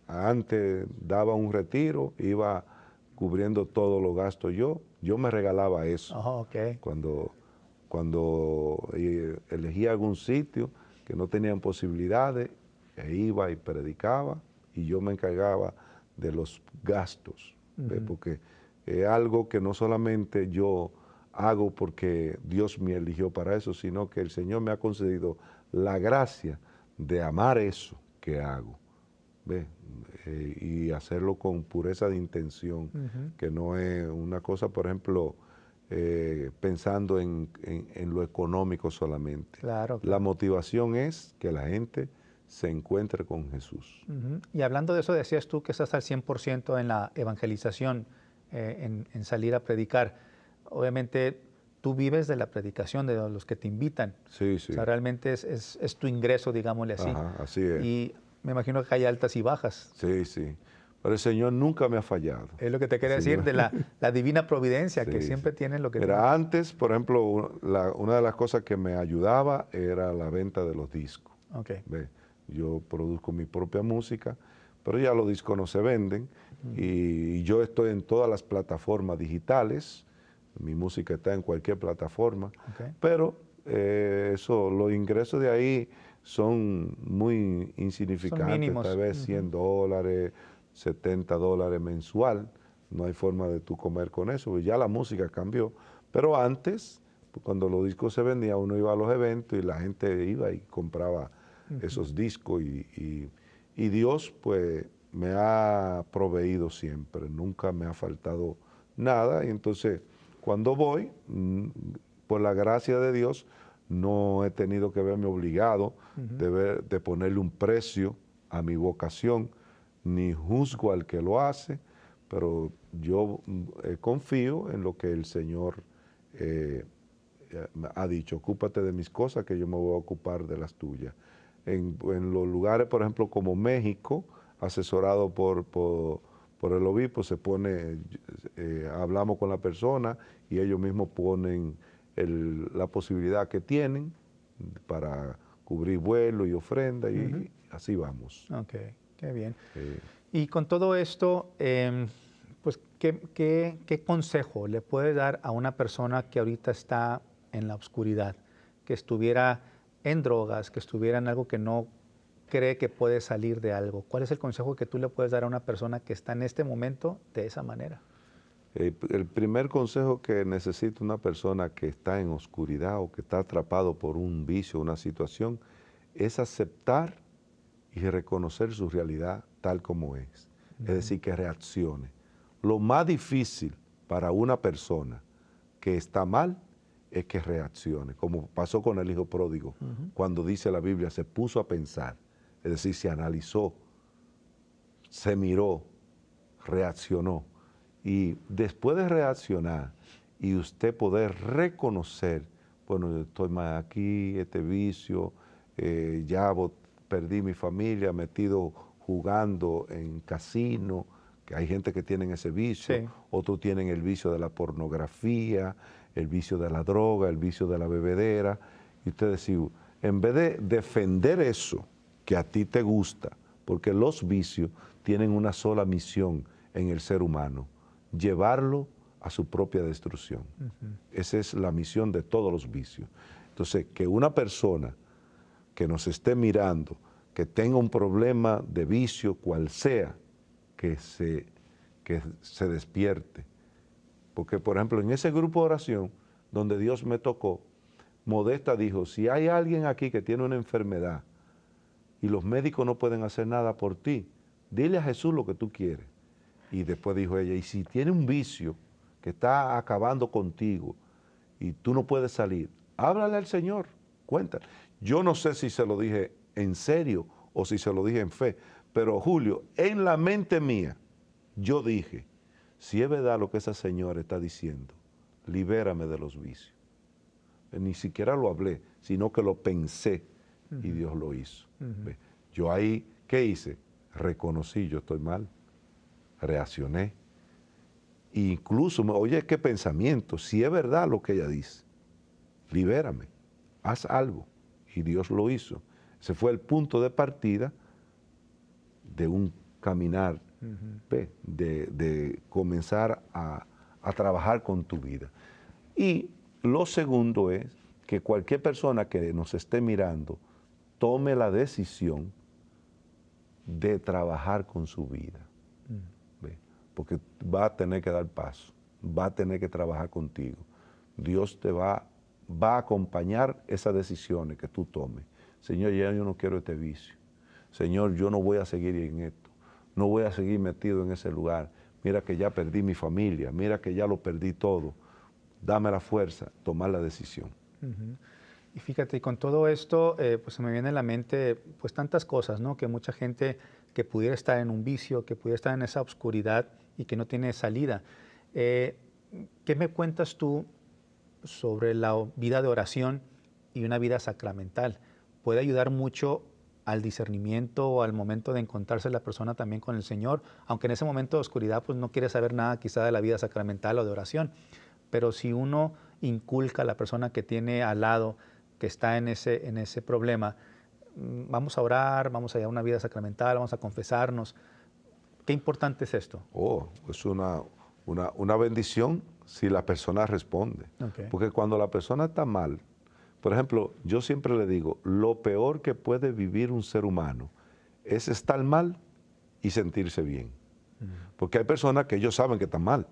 Speaker 2: antes daba un retiro, iba cubriendo todos los gastos yo me regalaba eso.
Speaker 1: Oh, ok.
Speaker 2: Cuando elegía algún sitio que no tenían posibilidades, iba y predicaba y yo me encargaba de los gastos, ¿ve? Porque es algo que no solamente yo hago porque Dios me eligió para eso, sino que el Señor me ha concedido la gracia de amar eso que hago, ¿ve? Y hacerlo con pureza de intención, que no es una cosa, por ejemplo, pensando en lo económico solamente.
Speaker 1: Claro,
Speaker 2: La
Speaker 1: claro.
Speaker 2: motivación es que la gente se encuentre con Jesús.
Speaker 1: Y hablando de eso, decías tú que estás al 100% en la evangelización, en salir a predicar. Obviamente, tú vives de la predicación, de los que te invitan.
Speaker 2: Sí,
Speaker 1: O
Speaker 2: sí.
Speaker 1: sea, realmente es tu ingreso, digámosle así.
Speaker 2: Ajá, así es.
Speaker 1: Y me imagino que hay altas y bajas.
Speaker 2: Sí, sí. Pero el Señor nunca me ha fallado.
Speaker 1: Es lo que te
Speaker 2: El
Speaker 1: quería decir
Speaker 2: Señor-
Speaker 1: de la divina providencia, que
Speaker 2: Sí, sí.
Speaker 1: siempre tienen lo que tienen.
Speaker 2: Mira, antes, por ejemplo, una de las cosas que me ayudaba era la venta de los discos.
Speaker 1: Ok.
Speaker 2: ¿Ve? Yo produzco mi propia música, pero ya los discos no se venden y yo estoy en todas las plataformas digitales. Mi música está en cualquier plataforma,
Speaker 1: Ok.
Speaker 2: pero los ingresos de ahí son muy insignificantes,
Speaker 1: mínimos.
Speaker 2: tal vez $100, $70 mensual. No hay forma de tú comer con eso, pues ya la música cambió. Pero antes, cuando los discos se vendían, uno iba a los eventos y la gente iba y compraba esos discos y Dios pues me ha proveído siempre, nunca me ha faltado nada y entonces cuando voy, por la gracia de Dios, no he tenido que verme obligado de ponerle un precio a mi vocación, ni juzgo al que lo hace, pero yo confío en lo que el Señor ha dicho, ocúpate de mis cosas que yo me voy a ocupar de las tuyas. En los lugares, por ejemplo, como México, asesorado por el obispo, se pone, hablamos con la persona y ellos mismos ponen la posibilidad que tienen para cubrir vuelo y ofrenda y así vamos.
Speaker 1: Ok, qué bien.
Speaker 2: Eh,
Speaker 1: Y con todo esto, pues, ¿qué consejo le puede dar a una persona que ahorita está en la oscuridad, que estuviera en drogas, que estuviera en algo que no cree que puede salir de algo? ¿Cuál es el consejo que tú le puedes dar a una persona que está en este momento de esa manera?
Speaker 2: El primer consejo que necesita una persona que está en oscuridad o que está atrapado por un vicio, una situación, es aceptar y reconocer su realidad tal como es. Es decir, que reaccione. Lo más difícil para una persona que está mal es que reaccione, como pasó con el hijo pródigo, cuando dice la Biblia, se puso a pensar, es decir, se analizó, se miró, reaccionó. Y después de reaccionar y usted poder reconocer, bueno, yo estoy más aquí, este vicio, perdí mi familia metido jugando en casino, que hay gente que tiene ese vicio,
Speaker 1: Sí.
Speaker 2: otros tienen el vicio de la pornografía, el vicio de la droga, el vicio de la bebedera, y usted dice, en vez de defender eso que a ti te gusta, porque los vicios tienen una sola misión en el ser humano, llevarlo a su propia destrucción. Esa es la misión de todos los vicios. Entonces, que una persona que nos esté mirando, que tenga un problema de vicio, cual sea, que se despierte. Porque, por ejemplo, en ese grupo de oración, donde Dios me tocó, Modesta dijo, si hay alguien aquí que tiene una enfermedad y los médicos no pueden hacer nada por ti, dile a Jesús lo que tú quieres. Y después dijo ella, y si tiene un vicio que está acabando contigo y tú no puedes salir, háblale al Señor, cuenta. Yo no sé si se lo dije en serio o si se lo dije en fe, pero Julio, en la mente mía, yo dije, si es verdad lo que esa señora está diciendo, libérame de los vicios. Ni siquiera lo hablé, sino que lo pensé y Dios lo hizo. Yo ahí, ¿qué hice? Reconocí, yo estoy mal, reaccioné incluso, oye, qué pensamiento, si es verdad lo que ella dice, libérame, haz algo. Y Dios lo hizo. Ese fue el punto de partida de un caminar, de comenzar a trabajar con tu vida. Y lo segundo es que cualquier persona que nos esté mirando tome la decisión de trabajar con su vida. ¿Ve? Porque va a tener que dar paso, va a tener que trabajar contigo. Dios te va a acompañar esas decisiones que tú tomes. Señor, ya yo no quiero este vicio. Señor, yo no voy a seguir en esto. No voy a seguir metido en ese lugar. Mira que ya perdí mi familia, mira que ya lo perdí todo. Dame la fuerza, tomar la decisión.
Speaker 1: Y fíjate, y con todo esto, pues se me viene a la mente pues tantas cosas, ¿no? Que mucha gente que pudiera estar en un vicio, que pudiera estar en esa oscuridad y que no tiene salida. ¿Qué me cuentas tú sobre la vida de oración y una vida sacramental? ¿Puede ayudar mucho al discernimiento o al momento de encontrarse la persona también con el Señor? Aunque en ese momento de oscuridad pues no quiere saber nada quizá de la vida sacramental o de oración. Pero si uno inculca a la persona que tiene al lado, que está en ese problema, vamos a orar, vamos a llevar una vida sacramental, vamos a confesarnos. ¿Qué importante es esto?
Speaker 2: Oh, es una bendición si la persona responde.
Speaker 1: Okay.
Speaker 2: Porque cuando la persona está mal, por ejemplo, yo siempre le digo, lo peor que puede vivir un ser humano es estar mal y sentirse bien. Porque hay personas que ellos saben que están mal,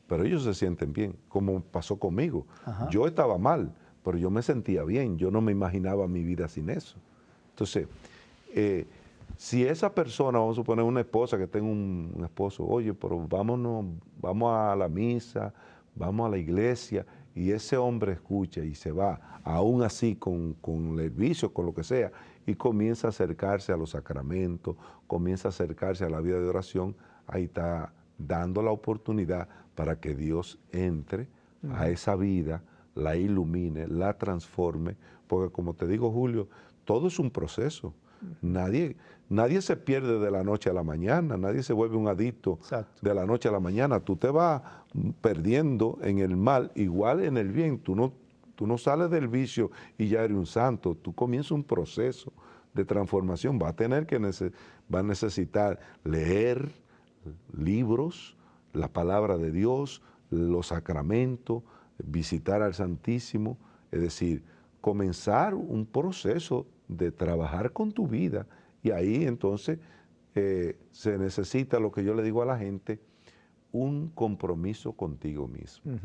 Speaker 2: pero ellos se sienten bien, como pasó conmigo.
Speaker 1: Ajá.
Speaker 2: Yo estaba mal, pero yo me sentía bien, yo no me imaginaba mi vida sin eso. Entonces, si esa persona, vamos a suponer una esposa que tenga un esposo, oye, pero vámonos, vamos a la misa, vamos a la iglesia, y ese hombre escucha y se va, aún así con el vicio, con lo que sea, y comienza a acercarse a los sacramentos, comienza a acercarse a la vida de oración, ahí está dando la oportunidad para que Dios entre a esa vida, la ilumine, la transforme, porque como te digo, Julio, todo es un proceso. Nadie se pierde de la noche a la mañana, nadie se vuelve un adicto
Speaker 1: Exacto.
Speaker 2: de la noche a la mañana. Tú te vas perdiendo en el mal, igual en el bien. Tú no sales del vicio y ya eres un santo. Tú comienzas un proceso de transformación. Va a necesitar leer libros, la palabra de Dios, los sacramentos, visitar al Santísimo, es decir, comenzar un proceso de trabajar con tu vida, y ahí entonces se necesita, lo que yo le digo a la gente, un compromiso contigo mismo.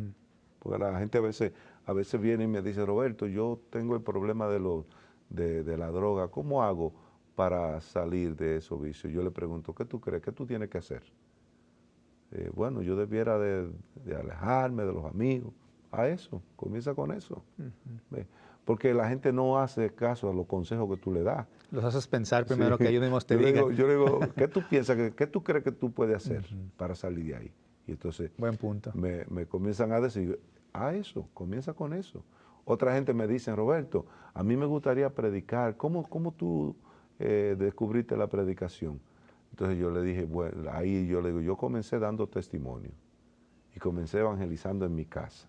Speaker 2: Porque la gente a veces viene y me dice, Roberto, yo tengo el problema de la droga, ¿cómo hago para salir de esos vicios? Yo le pregunto, ¿qué tú crees? ¿Qué tú tienes que hacer? Bueno, yo debiera de alejarme de los amigos. A eso, comienza con eso. Porque la gente no hace caso a los consejos que tú le das.
Speaker 1: Los haces pensar primero que ellos mismos te
Speaker 2: Yo le
Speaker 1: digan.
Speaker 2: digo, ¿qué tú piensas, qué tú crees que tú puedes hacer para salir de ahí? Y entonces
Speaker 1: Buen punto.
Speaker 2: me comienzan a decir, eso, comienza con eso. Otra gente me dice, Roberto, a mí me gustaría predicar. ¿Cómo tú descubriste la predicación? Entonces yo le dije, bueno, ahí yo le digo, yo comencé dando testimonio y comencé evangelizando en mi casa.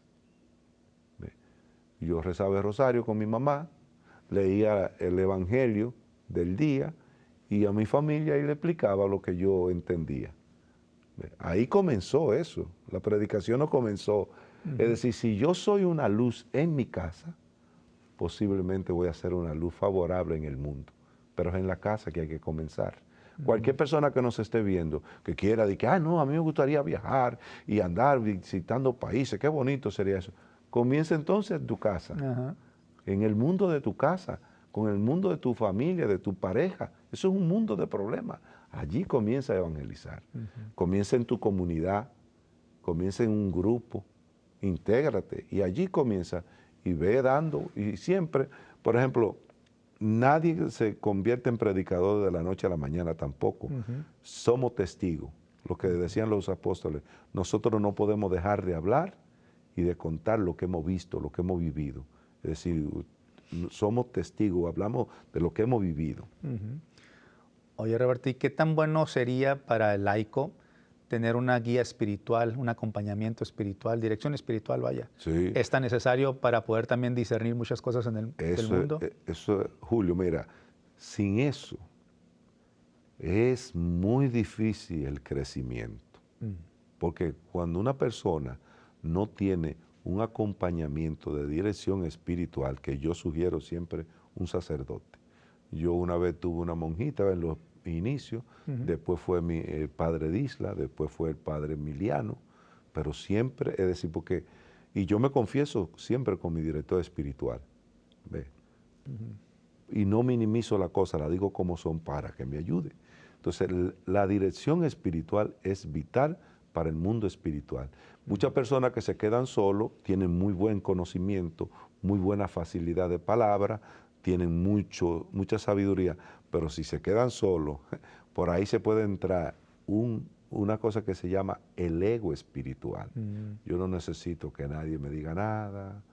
Speaker 2: Yo rezaba el rosario con mi mamá, leía el evangelio del día y a mi familia y le explicaba lo que yo entendía. Ahí comenzó eso, la predicación no comenzó. Es decir, si yo soy una luz en mi casa, posiblemente voy a ser una luz favorable en el mundo, pero es en la casa que hay que comenzar. Cualquier persona que nos esté viendo, que quiera decir, no, a mí me gustaría viajar y andar visitando países, qué bonito sería eso. Comienza entonces en tu casa, en el mundo de tu casa, con el mundo de tu familia, de tu pareja. Eso es un mundo de problemas. Allí comienza a evangelizar. Comienza en tu comunidad, comienza en un grupo, intégrate y allí comienza y ve dando. Y siempre, por ejemplo, nadie se convierte en predicador de la noche a la mañana tampoco. Somos testigos, lo que decían los apóstoles. Nosotros no podemos dejar de hablar y de contar lo que hemos visto, lo que hemos vivido. Es decir, somos testigos, hablamos de lo que hemos vivido.
Speaker 1: Oye, Roberto, ¿y qué tan bueno sería para el laico tener una guía espiritual, un acompañamiento espiritual, dirección espiritual, vaya.
Speaker 2: Sí.
Speaker 1: Es tan necesario para poder también discernir muchas cosas en del mundo.
Speaker 2: Julio, mira, sin eso es muy difícil el crecimiento. Porque cuando una persona no tiene un acompañamiento de dirección espiritual, que yo sugiero siempre un sacerdote. Yo una vez tuve una monjita en los inicios, después fue mi padre Disla, después fue el padre Emiliano, pero siempre, es decir, porque, y yo me confieso siempre con mi director espiritual, ¿ve? Y no minimizo la cosa, la digo como son para que me ayude. Entonces, la dirección espiritual es vital para el mundo espiritual. Muchas personas que se quedan solos tienen muy buen conocimiento, muy buena facilidad de palabra, tienen mucha sabiduría, pero si se quedan solos, por ahí se puede entrar una cosa que se llama el ego espiritual. Yo no necesito que nadie me diga nada,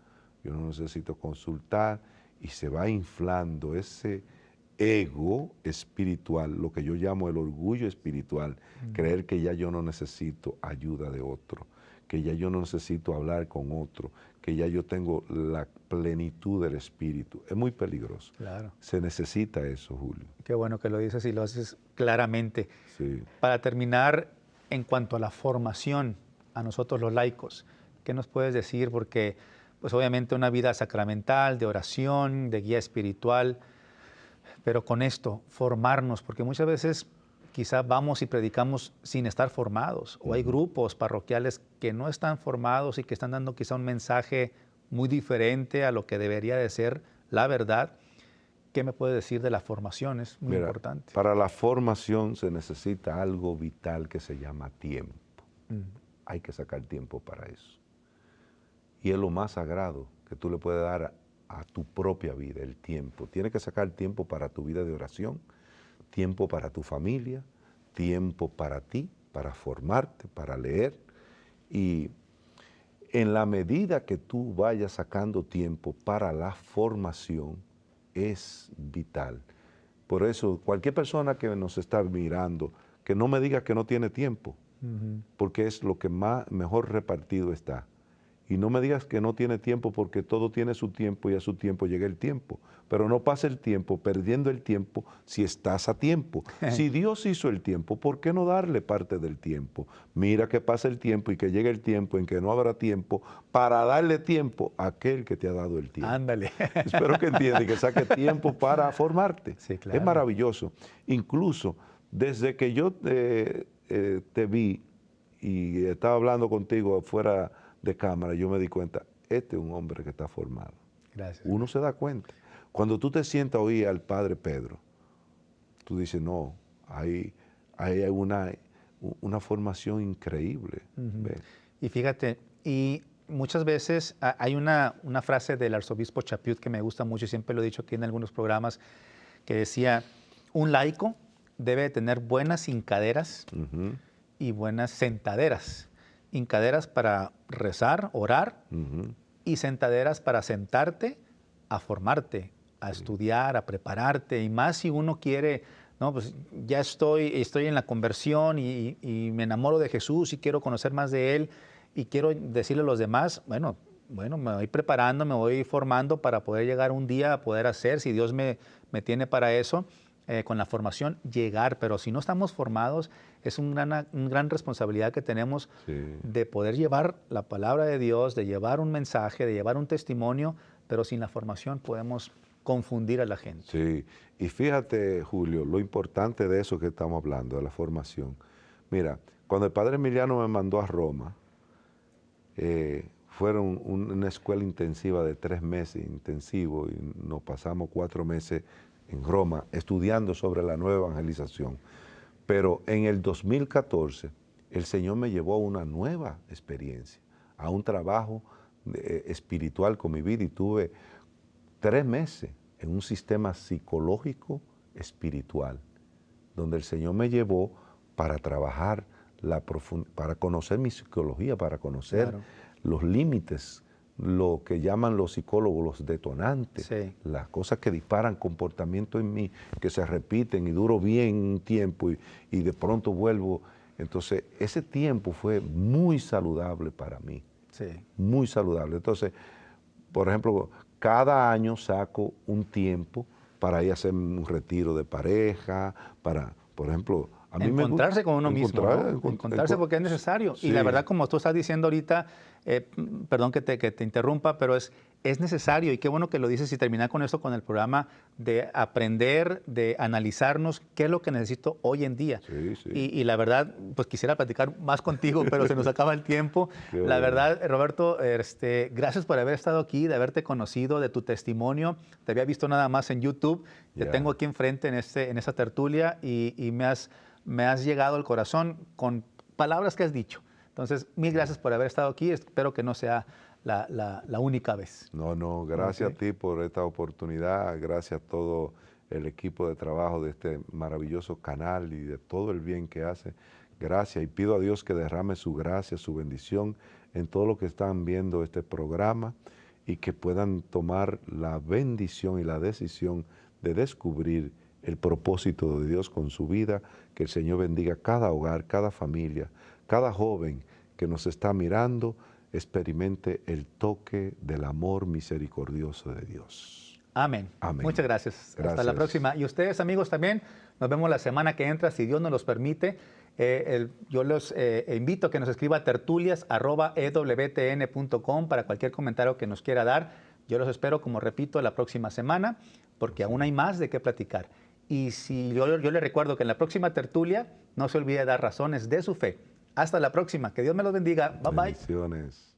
Speaker 2: yo no necesito consultar, y se va inflando ese ego espiritual, lo que yo llamo el orgullo espiritual, creer que ya yo no necesito ayuda de otro, que ya yo no necesito hablar con otro, que ya yo tengo la plenitud del espíritu. Es muy peligroso.
Speaker 1: Claro.
Speaker 2: Se necesita eso, Julio.
Speaker 1: Qué bueno que lo dices y lo haces claramente.
Speaker 2: Sí.
Speaker 1: Para terminar, en cuanto a la formación a nosotros los laicos, ¿qué nos puedes decir? Porque pues obviamente una vida sacramental, de oración, de guía espiritual, pero con esto, formarnos, porque muchas veces quizás vamos y predicamos sin estar formados, o hay grupos parroquiales que no están formados y que están dando quizá un mensaje muy diferente a lo que debería de ser la verdad. ¿Qué me puede decir de la formación? Es muy importante.
Speaker 2: Para la formación se necesita algo vital que se llama tiempo. Hay que sacar tiempo para eso. Y es lo más sagrado que tú le puedes dar a tu propia vida, el tiempo. Tienes que sacar tiempo para tu vida de oración, tiempo para tu familia, tiempo para ti, para formarte, para leer. Y en la medida que tú vayas sacando tiempo para la formación, es vital. Por eso, cualquier persona que nos está mirando, que no me diga que no tiene tiempo, porque es lo que mejor repartido está. Y no me digas que no tiene tiempo, porque todo tiene su tiempo y a su tiempo llega el tiempo. Pero no pasa el tiempo perdiendo el tiempo si estás a tiempo. Si Dios hizo el tiempo, ¿por qué no darle parte del tiempo? Mira que pasa el tiempo y que llegue el tiempo en que no habrá tiempo para darle tiempo a aquel que te ha dado el tiempo.
Speaker 1: Ándale.
Speaker 2: Espero que entiendas y que saque tiempo para formarte.
Speaker 1: Sí, claro.
Speaker 2: Es maravilloso. Incluso desde que yo te vi y estaba hablando contigo fuera de cámara, yo me di cuenta, este es un hombre que está formado.
Speaker 1: Gracias.
Speaker 2: Uno se da cuenta. Cuando tú te sientas a oír al Padre Pedro, tú dices, no, hay una formación increíble.
Speaker 1: Y fíjate, y muchas veces hay una frase del arzobispo Chaput que me gusta mucho y siempre lo he dicho aquí en algunos programas, que decía, un laico debe tener buenas hincaderas y buenas sentaderas. Hincaderas para rezar, orar, y sentaderas para sentarte a formarte, a estudiar, a prepararte, y más si uno quiere, no, pues ya estoy en la conversión y me enamoro de Jesús y quiero conocer más de Él y quiero decirle a los demás, bueno, me voy preparando, me voy formando para poder llegar un día a poder hacer, si Dios me tiene para eso, con la formación, llegar, pero si no estamos formados, es una gran responsabilidad que tenemos de poder llevar la palabra de Dios, de llevar un mensaje, de llevar un testimonio, pero sin la formación podemos confundir a la gente.
Speaker 2: Sí, y fíjate, Julio, lo importante de eso que estamos hablando, de la formación. Mira, cuando el padre Emiliano me mandó a Roma, fueron una escuela intensiva de 3 meses, intensivo, y nos pasamos 4 meses en Roma estudiando sobre la nueva evangelización. Pero en el 2014, el Señor me llevó a una nueva experiencia, a un trabajo espiritual con mi vida, y tuve 3 meses en un sistema psicológico espiritual, donde el Señor me llevó para trabajar, para conocer mi psicología, para conocer los límites, lo que llaman los psicólogos los detonantes, las cosas que disparan comportamiento en mí, que se repiten y duro bien un tiempo y de pronto vuelvo Entonces, ese tiempo fue muy saludable para mí,
Speaker 1: Sí.
Speaker 2: muy saludable. Entonces, por ejemplo, cada año saco un tiempo para ir a hacer un retiro de pareja, para, por ejemplo, a mí me gusta
Speaker 1: Encontrarse con uno mismo, ¿no? Encontrarse porque es necesario. Y la
Speaker 2: sí.
Speaker 1: verdad, como tú estás diciendo ahorita, perdón que te interrumpa, pero es necesario, y qué bueno que lo dices, y terminar con esto, con el programa, de aprender, de analizarnos qué es lo que necesito hoy en día.
Speaker 2: Sí, sí.
Speaker 1: Y la verdad, pues quisiera platicar más contigo, pero se nos acaba el tiempo.
Speaker 2: Qué
Speaker 1: La
Speaker 2: bueno.
Speaker 1: verdad, Roberto, gracias por haber estado aquí, de haberte conocido, de tu testimonio. Te había visto nada más en YouTube. Te
Speaker 2: Ya.
Speaker 1: tengo aquí enfrente en esta tertulia y me has llegado al corazón con palabras que has dicho. Entonces, mil gracias por haber estado aquí. Espero que no sea la única vez.
Speaker 2: No, no, gracias
Speaker 1: Ok.
Speaker 2: a ti por esta oportunidad, gracias a todo el equipo de trabajo de este maravilloso canal y de todo el bien que hace. Gracias y pido a Dios que derrame su gracia, su bendición en todo lo que están viendo este programa y que puedan tomar la bendición y la decisión de descubrir el propósito de Dios con su vida. Que el Señor bendiga cada hogar, cada familia, cada joven que nos está mirando, experimente el toque del amor misericordioso de Dios.
Speaker 1: Amén.
Speaker 2: Amén.
Speaker 1: Muchas gracias. Hasta la
Speaker 2: Gracias.
Speaker 1: próxima. Y ustedes, amigos, también nos vemos la semana que entra, si Dios nos los permite. Yo los invito a que nos escriba a tertulias@ewtn.com para cualquier comentario que nos quiera dar. Yo los espero, como repito, la próxima semana, porque aún hay más de qué platicar. Y si yo le recuerdo que en la próxima tertulia no se olvide dar razones de su fe. Hasta la próxima. Que Dios me los bendiga. Bye bye.
Speaker 2: Bendiciones.